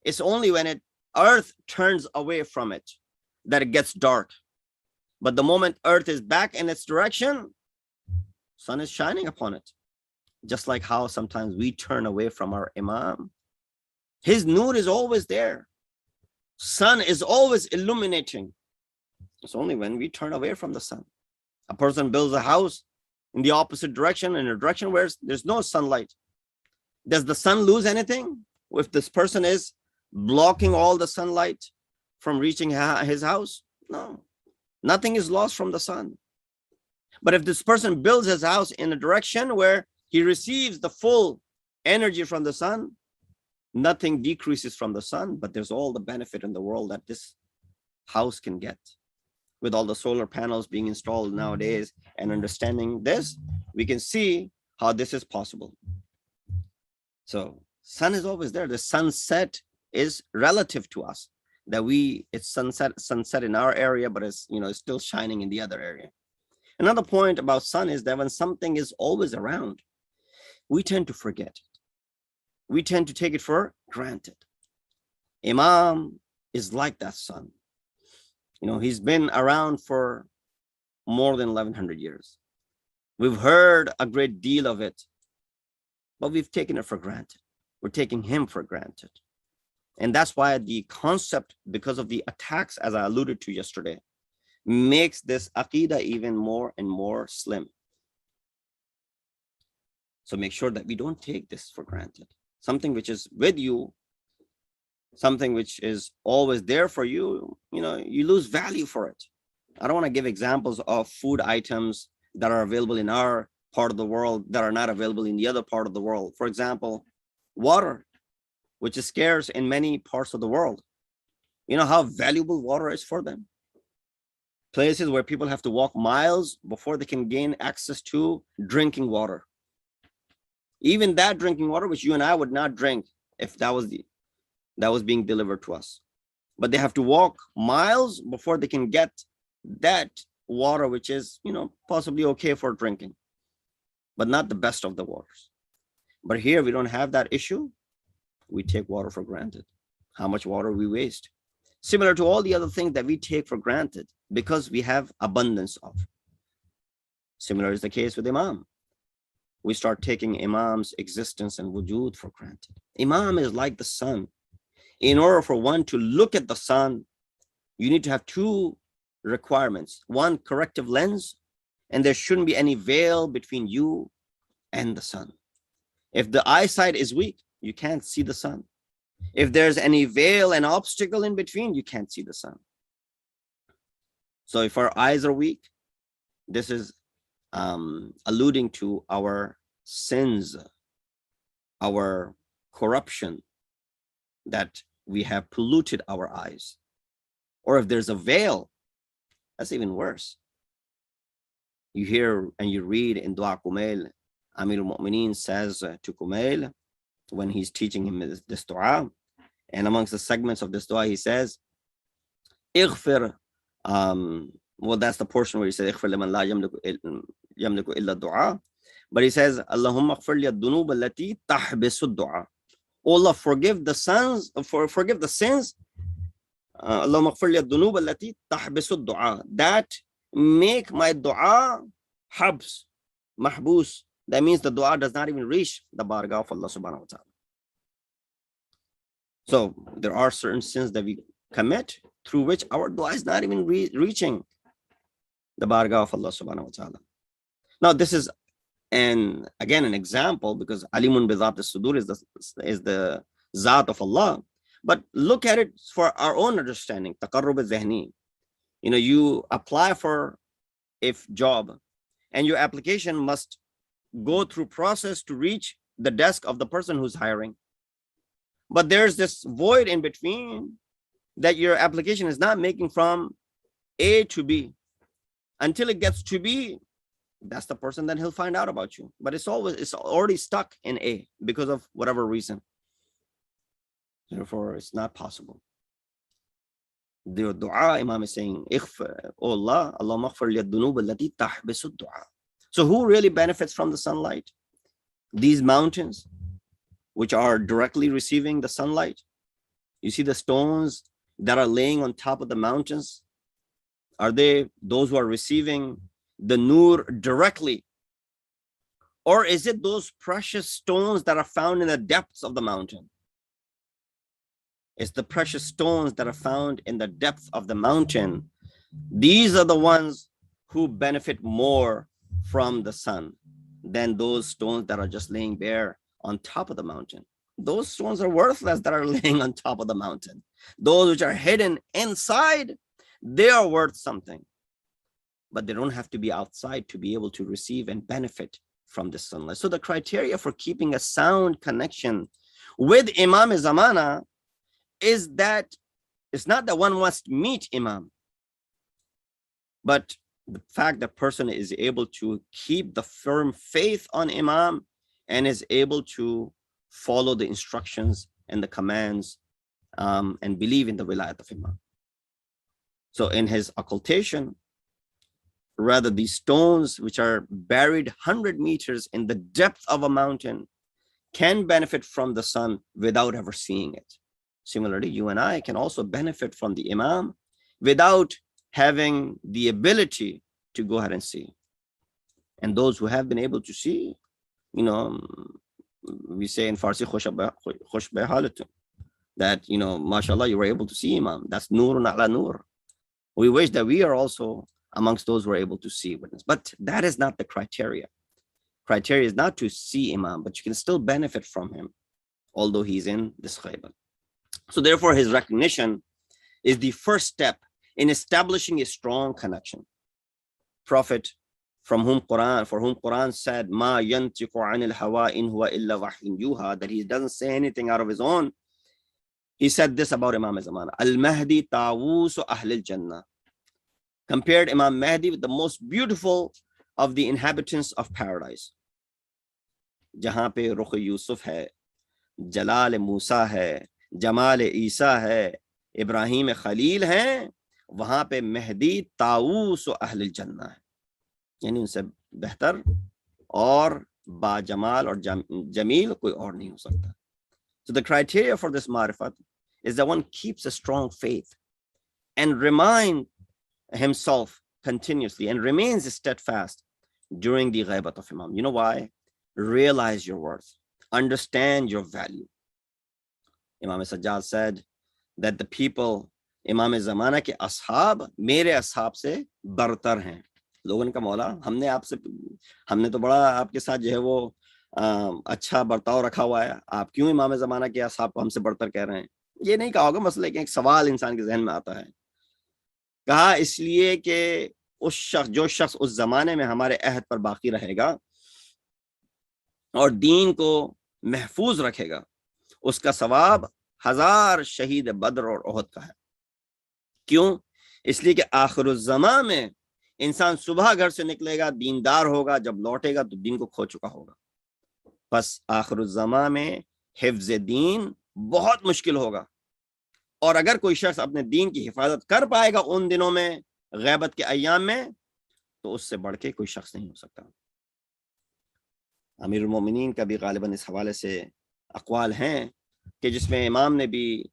It's only when earth turns away from it that it gets dark. But the moment earth is back in its direction, sun is shining upon it. Just like how sometimes we turn away from our Imam, his nur is always there. Sun is always illuminating. It's only when we turn away from the sun. A person builds a house in the opposite direction, in a direction where there's no sunlight. Does the sun lose anything if this person is blocking all the sunlight from reaching his house? No, nothing is lost from the sun. But if this person builds his house in a direction where he receives the full energy from the sun, nothing decreases from the sun, but there's all the benefit in the world that this house can get. With all the solar panels being installed nowadays and understanding this, we can see how this is possible. So sun is always there. The sunset is relative to us, that it's sunset in our area, but it's still shining in the other area. Another point about sun is that when something is always around, we tend to forget it. We tend to take it for granted. Imam is like that sun. He's been around for more than 1100 years. We've heard a great deal of it, but we've taken it for granted. We're taking him for granted. And that's why the concept, because of the attacks, as I alluded to yesterday, makes this aqidah even more and more slim. So make sure that we don't take this for granted. Something which is with you, something which is always there for you, you lose value for it. I don't want to give examples of food items that are available in our part of the world that are not available in the other part of the world. For example, water, which is scarce in many parts of the world. You know how valuable water is for them? Places where people have to walk miles before they can gain access to drinking water. Even that drinking water, which you and I would not drink if that was being delivered to us. But they have to walk miles before they can get that water, which is, possibly okay for drinking, but not the best of the waters. But here we don't have that issue. We take water for granted. How much water we waste. Similar to all the other things that we take for granted because we have abundance of. Similar is the case with Imam. We start taking Imam's existence and wujud for granted. Imam is like the sun. In order for one to look at the sun, you need to have two requirements. One, corrective lens, and there shouldn't be any veil between you and the sun. If the eyesight is weak, you can't see the sun. If there's any veil and obstacle in between, you can't see the sun. So if our eyes are weak, this is alluding to our sins, our corruption, that we have polluted our eyes. Or if there's a veil, that's even worse. You hear and you read in Dua Kumail, Amir al-Mu'mineen says to Kumail, when he's teaching him this dua, and amongst the segments of this dua, he says, Ighfir, well, that's the portion where he says, Ighfir liman la yamliku illa dua. But he says, Allahumma ighfir li ad-dunub allati tahbisu dua. Oh Allah, forgive the sins, Allahumma ighfir li ad-dunub allati tahbisu dua, that make my dua habs, mahbus. That means the dua does not even reach the bargah of Allah subhanahu wa ta'ala. So there are certain sins that we commit through which our dua is not even reaching the bargah of Allah subhanahu wa ta'ala. Now this is an example, because alimun bi dhat as-sudur is the zat of Allah. But look at it for our own understanding. Taqarrub al-zihni. You apply for a job, and your application must go through process to reach the desk of the person who's hiring. But there's this void in between that your application is not making from A to B. Until it gets to B, that's the person that he'll find out about you. But it's already stuck in A because of whatever reason. Therefore, it's not possible. The dua, Imam is saying, Oh Allah, Allahumma ighfir li ad-dunub allati tahbisu dua. So who really benefits from the sunlight? These mountains, which are directly receiving the sunlight. You see the stones that are laying on top of the mountains? Are they those who are receiving the nur directly? Or is it those precious stones that are found in the depths of the mountain? It's the precious stones that are found in the depths of the mountain. These are the ones who benefit more from the sun than those stones that are just laying bare on top of the mountain. Those stones are worthless that are laying on top of the mountain. Those which are hidden inside, they are worth something. But they don't have to be outside to be able to receive and benefit from the sunlight. So the criteria for keeping a sound connection with Imam Zamana is that it's not that one must meet Imam, but the fact that person is able to keep the firm faith on Imam and is able to follow the instructions and the commands and believe in the wilayat of Imam. So in his occultation, rather these stones which are buried 100 meters in the depth of a mountain can benefit from the sun without ever seeing it. Similarly, you and I can also benefit from the Imam without having the ability to go ahead and see. And those who have been able to see, we say in Farsi, khosh be halat, that, mashallah, you were able to see Imam. That's nurun ala nur. We wish that we are also amongst those who are able to see witness. But that is not the criteria. Criteria is not to see Imam, but you can still benefit from him, although he's in this ghaibat. So therefore, his recognition is the first step in establishing a strong connection. Prophet for whom Quran said, Ma yantiqu anil hawa in huwa illa wahyun yuha, that he doesn't say anything out of his own. He said this about Imam Zaman: Al-Mahdi ta'wusu ahlil Jannah. Compared Imam Mahdi with the most beautiful of the inhabitants of paradise. Jahan pe Rukh Yusuf hai, Jalal Musa hai, Jamal Isa hai, Ibrahim Khalil hai, wahan pe Mahdi ta'wusu ahlil Jannah hai. یعنی ان سے بہتر اور با جمال اور جمیل کوئی اور نہیں ہو سکتا. So the criteria for this marifat is that one keeps a strong faith and remind himself continuously and remains steadfast during the ghaibat of Imam. You know why? Realize your worth. Understand your value. Imam Sajjad said that the people, Imam Zamana ke ashab, mere ashab se bartar hain. لوگوں نے کہا مولا ہم نے تو بڑا آپ کے ساتھ جو ہے وہ اچھا برتاؤ رکھا ہوا ہے، آپ کیوں امام زمانہ کے اصحاب کو ہم سے بڑھ کر کہہ رہے ہیں؟ یہ نہیں کہا ہوگا مسئلہ، کہ ایک سوال انسان کے ذہن میں آتا ہے. کہا اس لیے کہ جو شخص اس زمانے میں ہمارے عہد پر باقی رہے گا اور دین کو محفوظ رکھے گا، اس کا ثواب 1000 شہید بدر اور احد کا ہے. کیوں؟ اس لیے کہ آخر الزمان میں انسان صبح گھر سے نکلے گا، دیندار ہوگا، جب لوٹے گا تو دین کو کھو چکا ہوگا. بس آخر الزمان میں حفظ دین بہت مشکل ہوگا، اور اگر کوئی شخص اپنے دین کی حفاظت کر پائے گا ان دنوں میں، غیبت کے ایام میں، تو اس سے بڑھ کے کوئی شخص نہیں ہو سکتا. امیر المومنین کا بھی غالباً اس حوالے سے اقوال ہیں کہ جس میں امام نے بھی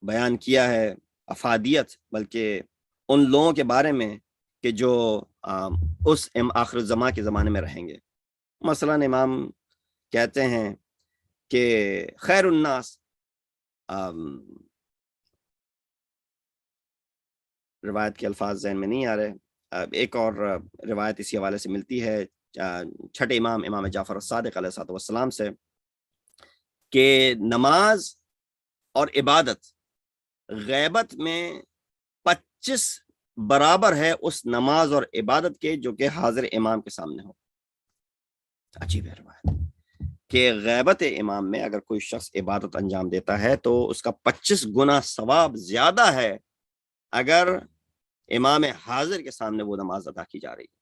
بیان کیا ہے افادیت، بلکہ ان لوگوں کے بارے میں کہ جو اس آخر الزمان کے زمانے میں رہیں گے. مثلا امام کہتے ہیں کہ خیر الناس، روایت کے الفاظ ذہن میں نہیں آ رہے، ایک اور روایت اسی حوالے سے ملتی ہے چھٹے امام جعفر الصادق علیہ السلام سے، کہ نماز اور عبادت غیبت میں 25 برابر ہے اس نماز اور عبادت کے جو کہ حاضر امام کے سامنے ہو. عجیب ہے روایت کہ غیبت امام میں اگر کوئی شخص عبادت انجام دیتا ہے تو اس کا 25 گنا ثواب زیادہ ہے اگر امام حاضر کے سامنے وہ نماز ادا کی جا رہی ہے.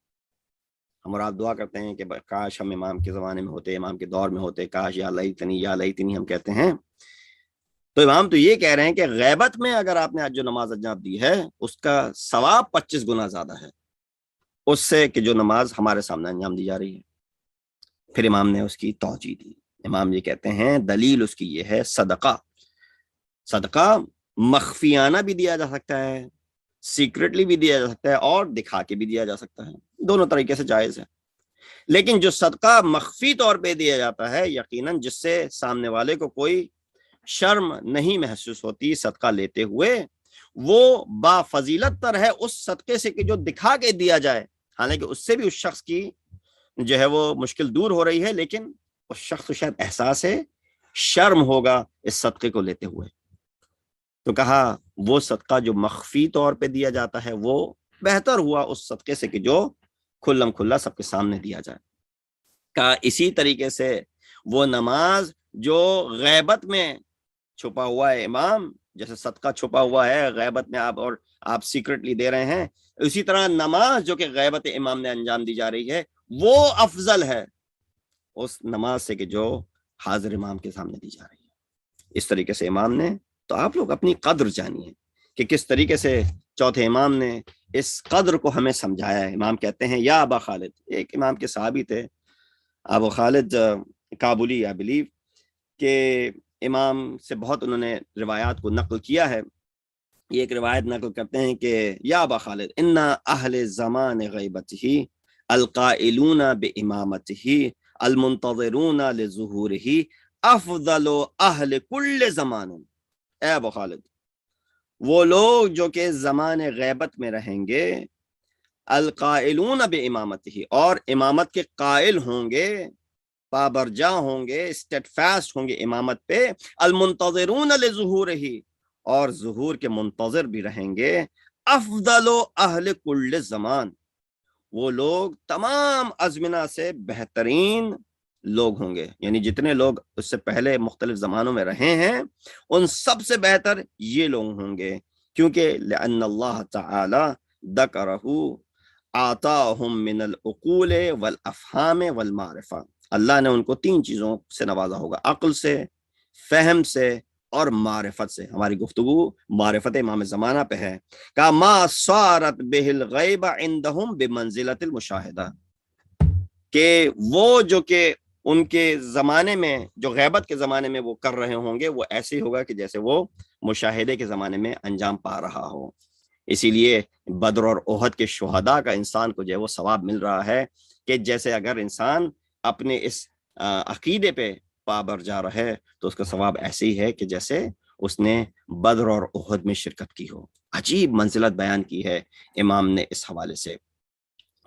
ہم اور آپ دعا کرتے ہیں کہ کاش ہم امام کے زمانے میں ہوتے، امام کے دور میں ہوتے، کاش یا لیتنی ہم کہتے ہیں. تو امام تو یہ کہہ رہے ہیں کہ غیبت میں اگر آپ نے آج جو نماز انجام دی ہے اس کا ثواب 25 گنا زیادہ ہے اس سے کہ جو نماز ہمارے سامنے انجام دی جا رہی ہے. پھر امام نے اس کی توجیہ دی. امام یہ کہتے ہیں دلیل اس کی یہ ہے، صدقہ مخفیانہ بھی دیا جا سکتا ہے، سیکرٹلی بھی دیا جا سکتا ہے، اور دکھا کے بھی دیا جا سکتا ہے، دونوں طریقے سے جائز ہے. لیکن جو صدقہ مخفی طور پہ دیا جاتا ہے، یقیناً جس سے سامنے والے کو کوئی شرم نہیں محسوس ہوتی صدقہ لیتے ہوئے، وہ با فضیلت تر ہے اس صدقے سے کہ جو دکھا کے دیا جائے. حالانکہ اس سے بھی اس شخص کی جو ہے وہ مشکل دور ہو رہی ہے، لیکن اس شخص کو شاید احساس ہے شرم ہوگا اس صدقے کو لیتے ہوئے. تو کہا وہ صدقہ جو مخفی طور پہ دیا جاتا ہے وہ بہتر ہوا اس صدقے سے کہ جو کھلم کھلا سب کے سامنے دیا جائے. کہا اسی طریقے سے وہ نماز جو غیبت میں چھپا ہوا ہے، امام جیسے صدقہ چھپا ہوا ہے غیبت میں آپ سیکرٹلی دے رہے ہیں، اسی طرح نماز جو کہ غیبت امام نے انجام دی جا رہی ہے وہ افضل ہے اس نماز سے کہ جو حاضر امام کے سامنے دی جا رہی ہے. اس طریقے سے امام نے، تو آپ لوگ اپنی قدر جانیے کہ کس طریقے سے چوتھے امام نے اس قدر کو ہمیں سمجھایا ہے. امام کہتے ہیں یا ابا خالد، ایک امام کے صحابی تھے ابو خالد کابلی آئی بلیو، کہ امام سے بہت انہوں نے روایات کو نقل کیا ہے. یہ ایک روایت نقل کرتے ہیں کہ یا ابا خالد انا اہل زمان غیبت ہی القائلون بامامته المنتظرون لظہورہ افضل اہل کل زمان. اے ابو خالد، وہ لوگ جو کہ زمان غیبت میں رہیں گے، القائلون بامامته، اور امامت کے قائل ہوں گے، پابرجا ہوں گے، اسٹیڈ فاسٹ ہوں گے امامت پہ، المنتظرون لظہورہ، اور ظہور کے منتظر بھی رہیں گے، افضل اہل کل زمان، وہ لوگ تمام ازمنہ سے بہترین لوگ ہوں گے. یعنی جتنے لوگ اس سے پہلے مختلف زمانوں میں رہے ہیں ان سب سے بہتر یہ لوگ ہوں گے، کیونکہ لأن اللہ تعالی ذکرہ آتاہم من العقول والافہام والمعرفہ، اللہ نے ان کو 3 چیزوں سے نوازا ہوگا، عقل سے، فہم سے اور معرفت سے. ہماری گفتگو معرفت امام زمانہ پہ ہے. کہ ما صارت بہ الغیب عندہم بمنزلۃ المشاہدہ، کہ وہ جو کہ ان کے زمانے میں، جو غیبت کے زمانے میں وہ کر رہے ہوں گے، وہ ایسے ہی ہوگا کہ جیسے وہ مشاہدے کے زمانے میں انجام پا رہا ہو. اسی لیے بدر اور احد کے شہداء کا انسان کو جو ہے وہ ثواب مل رہا ہے کہ جیسے اگر انسان اپنے اس عقیدے پہ پابرجا رہے تو اس کا ثواب ایسے ہی ہے کہ جیسے اس نے بدر اور احد میں شرکت کی ہو. عجیب منزلت بیان کی ہے امام نے اس حوالے سے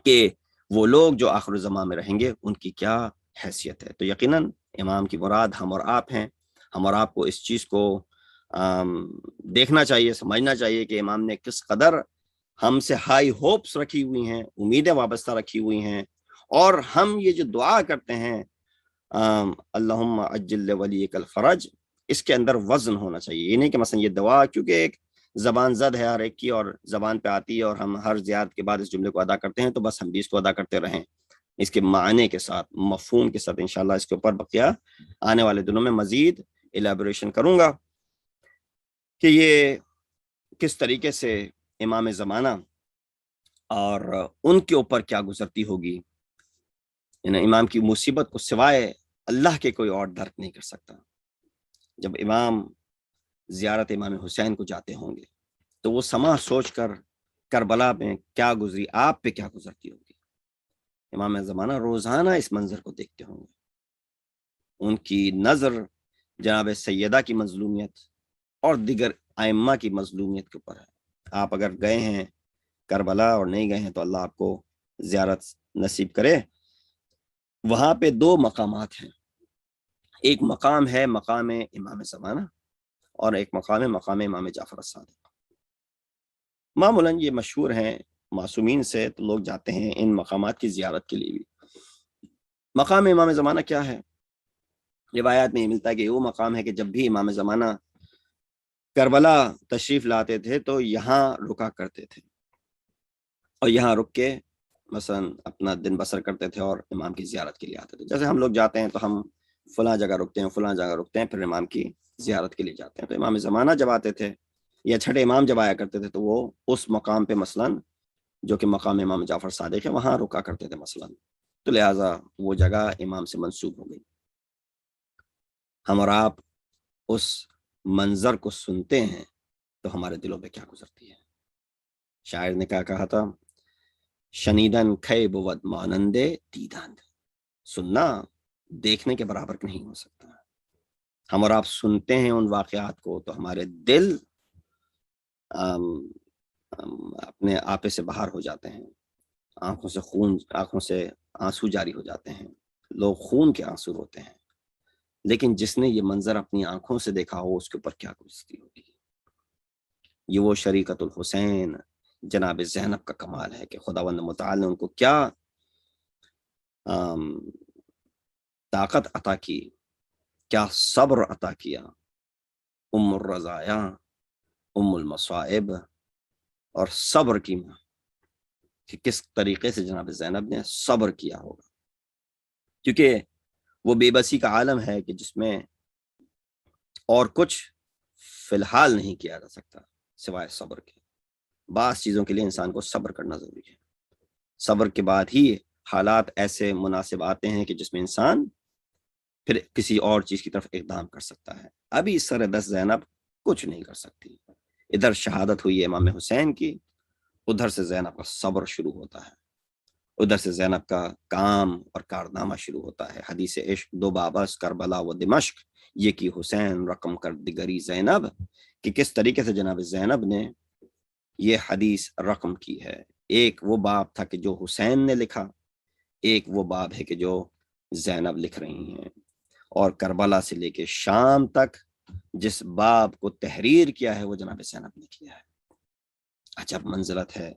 کہ وہ لوگ جو آخر الزمان میں رہیں گے ان کی کیا حیثیت ہے. تو یقیناً امام کی مراد ہم اور آپ ہیں. ہم اور آپ کو اس چیز کو دیکھنا چاہیے، سمجھنا چاہیے کہ امام نے کس قدر ہم سے ہائی ہوپس رکھی ہوئی ہیں، امیدیں وابستہ رکھی ہوئی ہیں. اور ہم یہ جو دعا کرتے ہیں اللہم عجل ولیک الفرج، اس کے اندر وزن ہونا چاہیے. یہ نہیں کہ مثلا یہ دعا کیونکہ ایک زبان زد ہے ہر ایک کی اور زبان پہ آتی ہے اور ہم ہر زیارت کے بعد اس جملے کو ادا کرتے ہیں، تو بس ہم بھی اس کو ادا کرتے رہیں. اس کے معنی کے ساتھ، مفہوم کے ساتھ انشاءاللہ اس کے اوپر بقیہ آنے والے دنوں میں مزید الیبوریشن کروں گا کہ یہ کس طریقے سے امام زمانہ اور ان کے اوپر کیا گزرتی ہوگی. یعنی امام کی مصیبت کو سوائے اللہ کے کوئی اور درک نہیں کر سکتا. جب امام زیارت امام حسین کو جاتے ہوں گے تو وہ سما سوچ کر کربلا میں کیا گزری، آپ پہ کیا گزرتی ہوگی. امام زمانہ روزانہ اس منظر کو دیکھتے ہوں گے. ان کی نظر جناب سیدہ کی مظلومیت اور دیگر ائمہ کی مظلومیت کے اوپر ہے. آپ اگر گئے ہیں کربلا اور نہیں گئے ہیں تو اللہ آپ کو زیارت نصیب کرے. وہاں پہ 2 مقامات ہیں. ایک مقام ہے مقام امام زمانہ اور ایک مقام ہے مقام امام جعفر الصادق. معمولاً یہ مشہور ہیں معصومین سے، تو لوگ جاتے ہیں ان مقامات کی زیارت کے لیے بھی. مقام امام زمانہ کیا ہے؟ روایات میں یہ ملتا ہے کہ وہ مقام ہے کہ جب بھی امام زمانہ کربلا تشریف لاتے تھے تو یہاں رکا کرتے تھے اور یہاں رک کے مثلا اپنا دن بسر کرتے تھے اور امام کی زیارت کے لیے آتے تھے. جیسے ہم لوگ جاتے ہیں تو ہم فلاں جگہ رکتے ہیں، فلاں جگہ رکتے ہیں، پھر امام کی زیارت کے لیے جاتے ہیں. تو امام زمانہ جب آتے تھے یا چھٹے امام جب آیا کرتے تھے تو وہ اس مقام پہ مثلا جو کہ مقام امام جعفر صادق ہے وہاں رکا کرتے تھے مثلا. تو لہٰذا وہ جگہ امام سے منسوب ہو گئی. ہم اور آپ اس منظر کو سنتے ہیں تو ہمارے دلوں پہ کیا گزرتی ہے. شاعر نے کیا کہا تھا؟ شنیدن کھے بود مانندے دیدن، سننا دیکھنے کے برابر نہیں ہو سکتا. ہم اور آپ سنتے ہیں ان واقعات کو تو ہمارے دل اپنے آپے سے باہر ہو جاتے ہیں، آنکھوں سے آنسو جاری ہو جاتے ہیں. لوگ خون کے آنسو روتے ہیں. لیکن جس نے یہ منظر اپنی آنکھوں سے دیکھا ہو اس کے اوپر کیا گزرتی ہوگی. یہ وہ شریکت الحسین جناب زینب کا کمال ہے کہ خداوند متعال نے ان کو کیا طاقت عطا کی، کیا صبر عطا کیا. ام الرزایا، ام المصائب، اور صبر کی ماں، کہ کس طریقے سے جناب زینب نے صبر کیا ہوگا. کیونکہ وہ بے بسی کا عالم ہے کہ جس میں اور کچھ فی الحال نہیں کیا جا سکتا سوائے صبر کے. بعض چیزوں کے لیے انسان کو صبر کرنا ضروری ہے. صبر کے بعد ہی حالات ایسے مناسب آتے ہیں کہ جس میں انسان پھر کسی اور چیز کی طرف اقدام کر سکتا ہے. ابھی سر دست زینب کچھ نہیں کر سکتی. ادھر شہادت ہوئی ہے امام حسین کی، ادھر سے زینب کا صبر شروع ہوتا ہے. ادھر سے زینب کا کام اور کارنامہ شروع ہوتا ہے. حدیث عشق دو بابس کربلا و دمشق، یہ کی حسین رقم کر دگری زینب، کہ کس طریقے سے جناب زینب نے یہ حدیث رقم کی ہے. ایک وہ باب تھا کہ جو حسین نے لکھا، ایک وہ باب ہے کہ جو زینب لکھ رہی ہیں. اور کربلا سے لے کے شام تک جس باب کو تحریر کیا ہے وہ جناب زینب نے کیا ہے. عجب منزلت ہے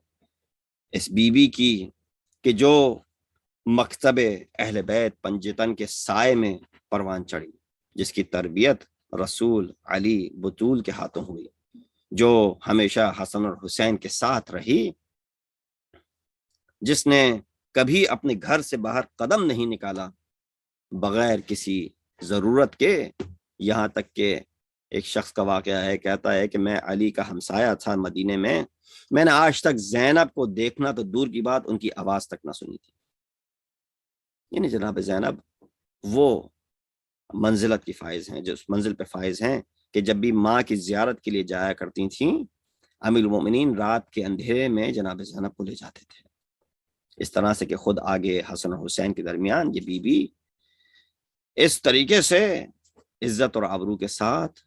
اس بی بی کی کہ جو مکتب اہل بیت پنجتن کے سائے میں پروان چڑھی، جس کی تربیت رسول علی بطول کے ہاتھوں ہوئی، جو ہمیشہ حسن اور حسین کے ساتھ رہی، جس نے کبھی اپنے گھر سے باہر قدم نہیں نکالا بغیر کسی ضرورت کے. یہاں تک کہ ایک شخص کا واقعہ ہے، کہتا ہے کہ میں علی کا ہمسایہ تھا مدینے میں نے آج تک زینب کو دیکھنا تو دور کی بات ان کی آواز تک نہ سنی تھی. یعنی جناب زینب وہ منزلت کی فائز ہیں، جو اس منزل پہ فائز ہیں کہ جب بھی ماں کی زیارت کے لیے جایا کرتی تھیں، امیر المومنین رات کے اندھیرے میں جناب زینب کو لے جاتے تھے. اس طرح سے کہ خود آگے حسن اور حسین کے درمیان یہ بی بی اس طریقے سے عزت اور آبرو کے ساتھ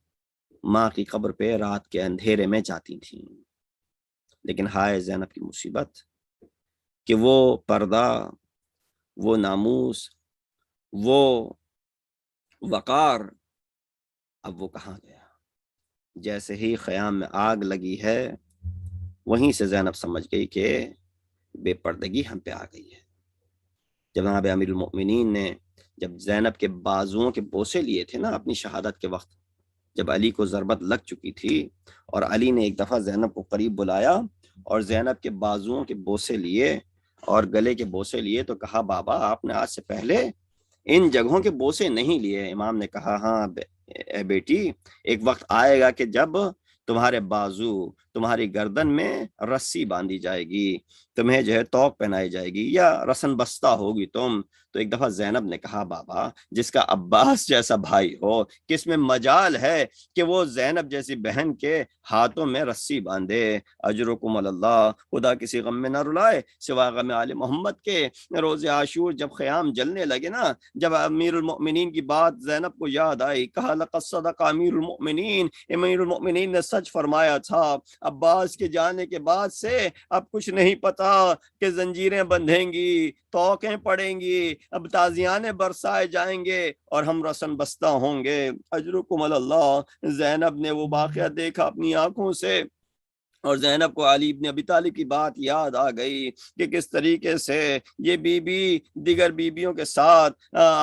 ماں کی قبر پہ رات کے اندھیرے میں جاتی تھیں. لیکن ہائے زینب کی مصیبت کہ وہ پردہ، وہ ناموس، وہ وقار اب وہ کہاں گیا. جیسے ہی خیام میں آگ لگی ہے وہیں سے زینب سمجھ گئی کہ بے پردگی ہم پہ آ گئی ہے. جب جناب امیر المؤمنین نے جب زینب کے بازوؤں کے بوسے لیے تھے نا اپنی شہادت کے وقت، جب علی کو ضربت لگ چکی تھی اور علی نے ایک دفعہ زینب کو قریب بلایا اور زینب کے بازوؤں کے بوسے لیے اور گلے کے بوسے لیے تو کہا بابا آپ نے آج سے پہلے ان جگہوں کے بوسے نہیں لیے. امام نے کہا ہاں اے بیٹی، ایک وقت آئے گا کہ جب تمہارے بازو، تمہاری گردن میں رسی باندھی جائے گی، تمہیں جو ہے توق پہنائی جائے گی یا رسن بستہ ہوگی تم. تو ایک دفعہ زینب نے کہا بابا جس کا عباس جیسا بھائی ہو کس میں مجال ہے کہ وہ زینب جیسی بہن کے ہاتھوں میں رسی باندھے. اجرکم اللہ، خدا کسی غم میں نہ رلائے سوا غم آل محمد کے. روز عاشور جب خیام جلنے لگے نا، جب امیر المؤمنین کی بات زینب کو یاد آئی، کہا لقد صدق امیر المؤمنین، امیر المؤمنین نے سچ فرمایا تھا. عباس کے جانے کے بعد سے اب کچھ نہیں پتا کہ زنجیریں بندھیں گی، توقیں پڑیں گی، اب تازیانے برسائے جائیں گے اور ہم رسن بستہ ہوں گے. اجرکم اللہ. زینب نے وہ واقعہ دیکھا اپنی آنکھوں سے اور زینب کو علی ابن ابی طالب کی بات یاد آ گئی کہ کس طریقے سے یہ بی بی دیگر بیبیوں کے ساتھ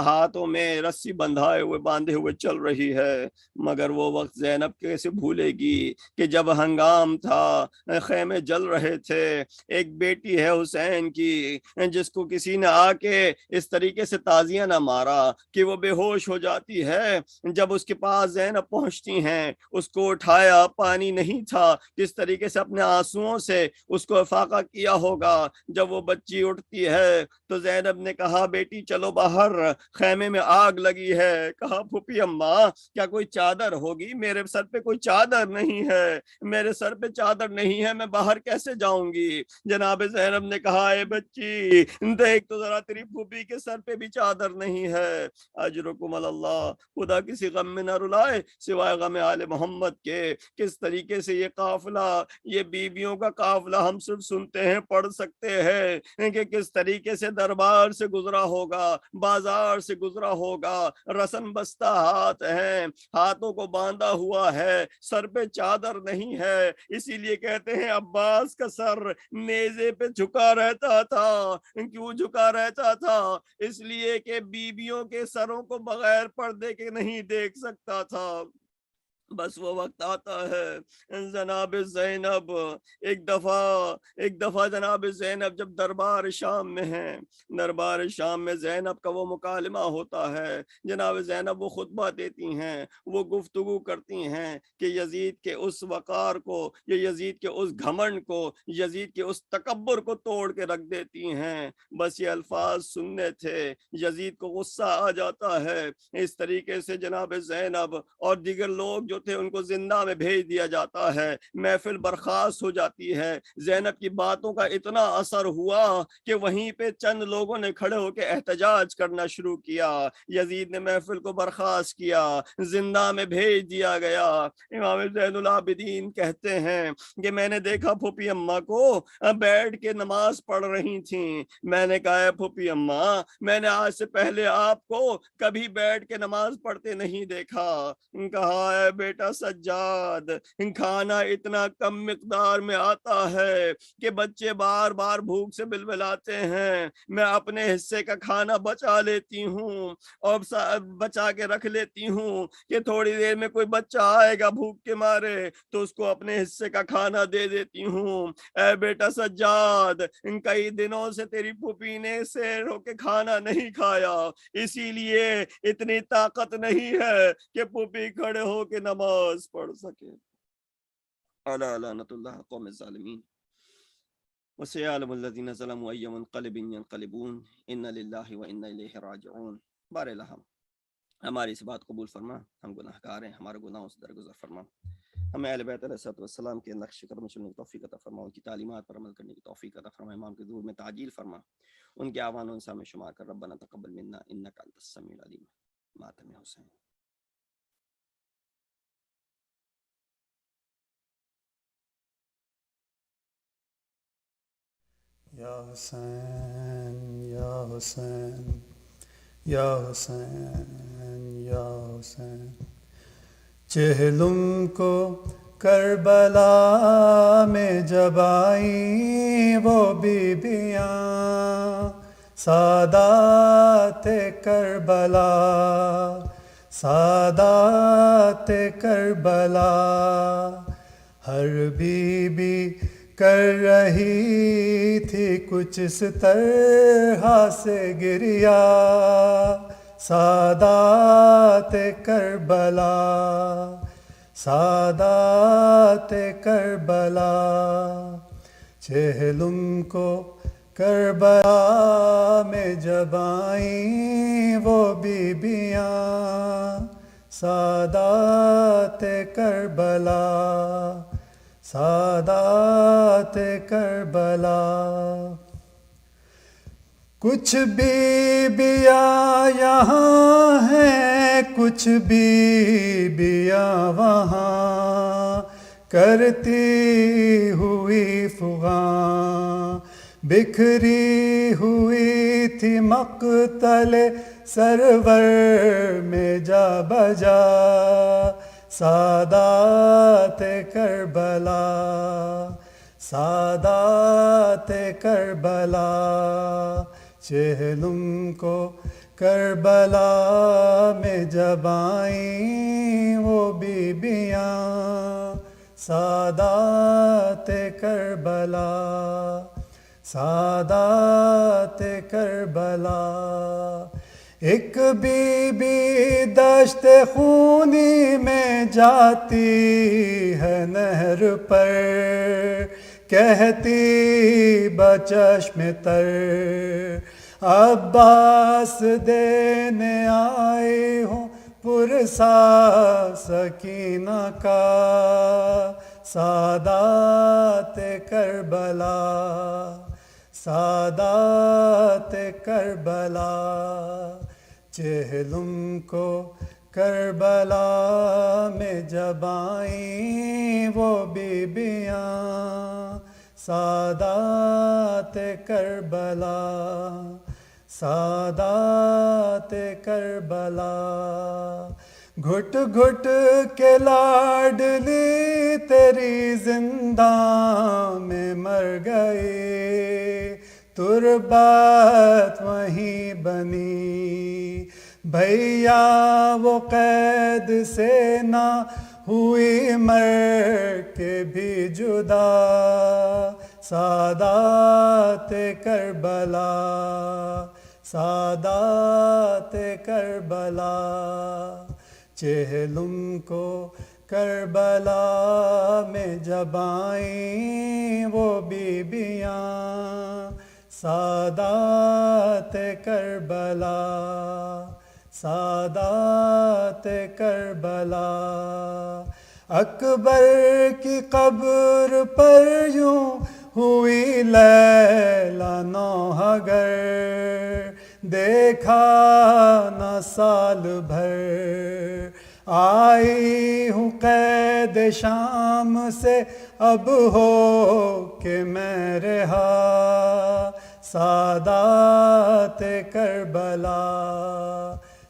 ہاتھوں میں رسی بندھائے ہوئے باندھے ہوئے چل رہی ہے. مگر وہ وقت زینب کیسے بھولے گی کہ جب ہنگام تھا، خیمے جل رہے تھے، ایک بیٹی ہے حسین کی جس کو کسی نے آ کے اس طریقے سے تازیہ نہ مارا کہ وہ بے ہوش ہو جاتی ہے. جب اس کے پاس زینب پہنچتی ہیں، اس کو اٹھایا، پانی نہیں تھا، کس طریقے سے اپنے آنسوؤں سے اس کو افاقہ کیا ہوگا. جب وہ بچی اٹھتی ہے تو زینب نے کہا بیٹی چلو باہر، خیمے میں آگ لگی ہے. کہا پھوپھی اماں کیا کوئی چادر ہوگی؟ میرے سر پہ کوئی چادر نہیں ہے، میرے سر پہ چادر نہیں ہے، میں باہر کیسے جاؤں گی؟ جناب زینب نے کہا اے بچی دیکھ تو ذرا تیری پھوپھی کے سر پہ بھی چادر نہیں ہے. اجرکم اللہ، خدا کسی غم میں نہ رلائے سوائے غم آل محمد کے. کس طریقے سے یہ قافلہ، یہ بیویوں کا قافلہ ہم صرف سنتے ہیں، پڑھ سکتے ہیں کہ کس طریقے سے دربار سے گزرا ہوگا، بازار سے گزرا ہوگا، رسن بستہ ہاتھ ہیں، ہاتھوں کو باندھا ہوا ہے، سر پہ چادر نہیں ہے. اسی لیے کہتے ہیں عباس کا سر نیزے پہ جھکا رہتا تھا. کیوں جھکا رہتا تھا؟ اس لیے کہ بیویوں کے سروں کو بغیر پردے کے نہیں دیکھ سکتا تھا. بس وہ وقت آتا ہے جناب زینب ایک دفعہ جناب زینب جب دربار شام میں ہیں، دربار شام میں زینب کا وہ مکالمہ ہوتا ہے. جناب زینب وہ خطبہ دیتی ہیں، وہ گفتگو کرتی ہیں کہ یزید کے اس وقار کو، یہ یزید کے اس گھمنڈ کو، یزید کے اس تکبر کو توڑ کے رکھ دیتی ہیں. بس یہ الفاظ سننے تھے، یزید کو غصہ آ جاتا ہے. اس طریقے سے جناب زینب اور دیگر لوگ جو جو تھے ان کو زندہ میں بھیج دیا جاتا ہے، محفل برخاست ہو جاتی ہے۔ زینب کی باتوں کا اتنا اثر ہوا کہ وہیں پہ چند لوگوں نے کھڑے ہو کے احتجاج کرنا شروع کیا۔ یزید نے محفل کو برخاست کیا، زندہ میں بھیج دیا گیا۔ امام زین العابدین کہتے ہیں کہ میں نے دیکھا پھوپھی اماں کو بیٹھ کے نماز پڑھ رہی تھیں۔ میں نے کہا پھوپھی اماں، میں نے آج سے پہلے آپ کو کبھی بیٹھ کے نماز پڑھتے نہیں دیکھا۔ کہا ہے بیٹا سجاد، کھانا اتنا کم مقدار میں آتا ہے کہ بچے بار بار بھوک سے بلبلاتے ہیں، میں اپنے حصے کا کھانا بچا لیتی ہوں اور بچا کے رکھ لیتی ہوں کہ تھوڑی دیر میں کوئی بچہ آئے گا بھوک کے مارے تو اس کو اپنے حصے کا کھانا دے دیتی ہوں۔ اے بیٹا سجاد، ان کئی دنوں سے تیری پھوپھی نے سیر ہو کے کھانا نہیں کھایا، اسی لیے اتنی طاقت نہیں ہے کہ پھوپھی کھڑے ہو کے نماز پڑھ سکے۔ الا لعنت اللہ قوم الظالمین وسيعلم الذين ظلموا أي منقلب ينقلبون إن لله وإنا إليه راجعون۔ بہرحال ہماری اس بات قبول فرما، ہم گناہ گار ہیں، ہمارے گناہوں سے درگزر فرما، ہمیں اہل بیت علیہ السلام کے نقش قدم چلنے کی توفیق عطا فرما، ان کی تعلیمات پر عمل کرنے کی توفیق عطا فرما، امام کے ظہور میں تعجیل فرما، ان کے اعوان و انسان میں شمار کر۔ ربنا تقبل منا انک انت السمیع العلیم۔ ماتم حسین۔ یا حسین یا حسین یا حسین یا حسین، چہلم کو کربلا میں جب آئیں وہ بیبیاں سادات کربلا، سادات کربلا، ہر بی بی کر رہی تھی کچھ اس طرح سے گریا، سادات کربلا، سادات کربلا، چہلم کو کربلا میں جب آئیں وہ بیبیاں سادات کربلا، سادات کربلا، کچھ بیبیاں یہاں ہیں کچھ بیبیاں وہاں، کرتی ہوئی فغاں بکھری ہوئی تھی مقتل سرور میں جا بجا، سادات کربلا، سادات کربلا، چہلم کو کربلا میں جب آئیں وہ بیبیاں سادات کربلا، سادات کربلا، ایک بی بی دشت خونی میں جاتی ہے نہر پر، کہتی بچشم تر عباس دینے آئی ہوں پرسا سکینہ کا، سادات کربلا، سادات کربلا، چہلم کو کربلا میں جب آئیں وہ بیبیاں سادات کربلا، سادات کربلا، گھٹ گھٹ کے لاڈلی تیری زنداں میں مر گئی، تربت وہیں بنی، بھیا وہ قید سے نہ ہوئی مر کے بھی جدا، سادات کربلا، سادات کربلا، چہلم کو کربلا میں جب آئیں وہ بیبیاں سادات کربلا، सादात करबला अकबर की कब्र पर यूं हुई लैला नौहगर देखा न साल भर आई हूँ कैद शाम से अब हो के मैं रहा सादात करबला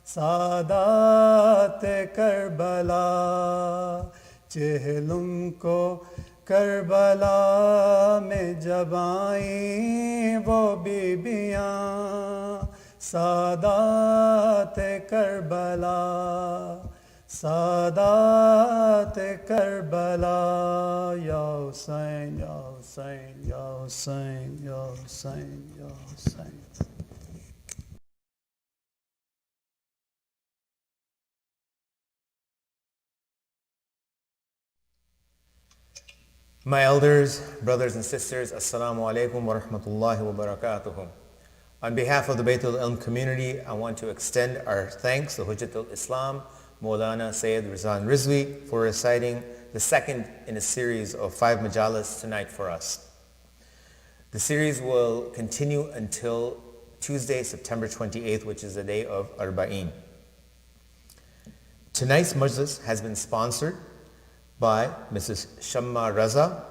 सादात करबला चेहलुम को करबला में जब आई वो बीबियाँ सादात करबला सादात करबला या हुसैन या हुसैन या हुसैन या हुसैन या Hussain. My elders, brothers and sisters, Assalamu alaikum wa rahmatullahi wa barakatuhu. On behalf of the Baitul community, I want to extend our thanks to Hujjatul Islam, Maulana Syed Rizvi, for reciting the second in a series of 5 Majalis tonight for us. The series will continue until Tuesday, September 28th, which is the day of Arbaeen. Tonight's Majlis has been sponsored by Mrs. Shamma Raza,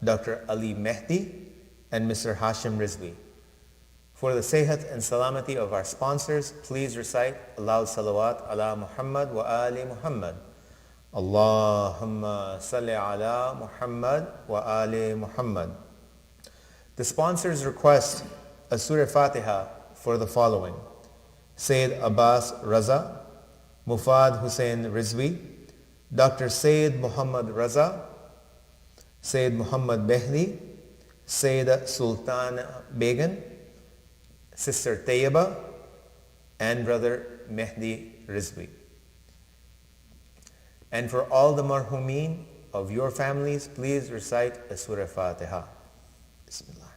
Dr. Ali Mehdi, and Mr. Hashim Rizvi. For the sehat and salamati of our sponsors, please recite aloud salawat ala Muhammad wa ali Muhammad. Allahumma salli ala Muhammad wa ali Muhammad. The sponsors request a Surah Fatiha for the following: Sayyid Abbas Raza, Mufad Hussain Rizvi, Dr. Sayyid Muhammad Raza, Sayyid Muhammad Behli, Sayyida Sultan Begum, Sister Tayyaba, and Brother Mehdi Rizvi. And for all the marhumeen of your families, please recite a Surah Fatiha. Bismillah.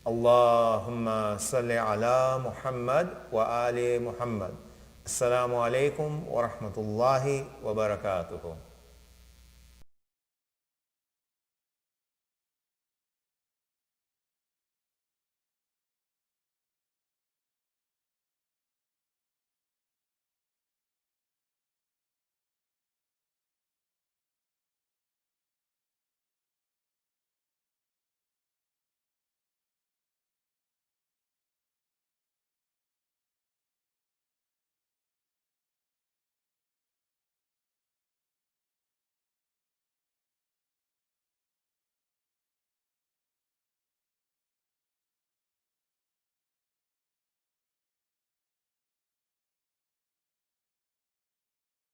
Allahumma salli ala Muhammad wa ali Muhammad. Assalamu alaikum wa rahmatullahi wa barakatuhu.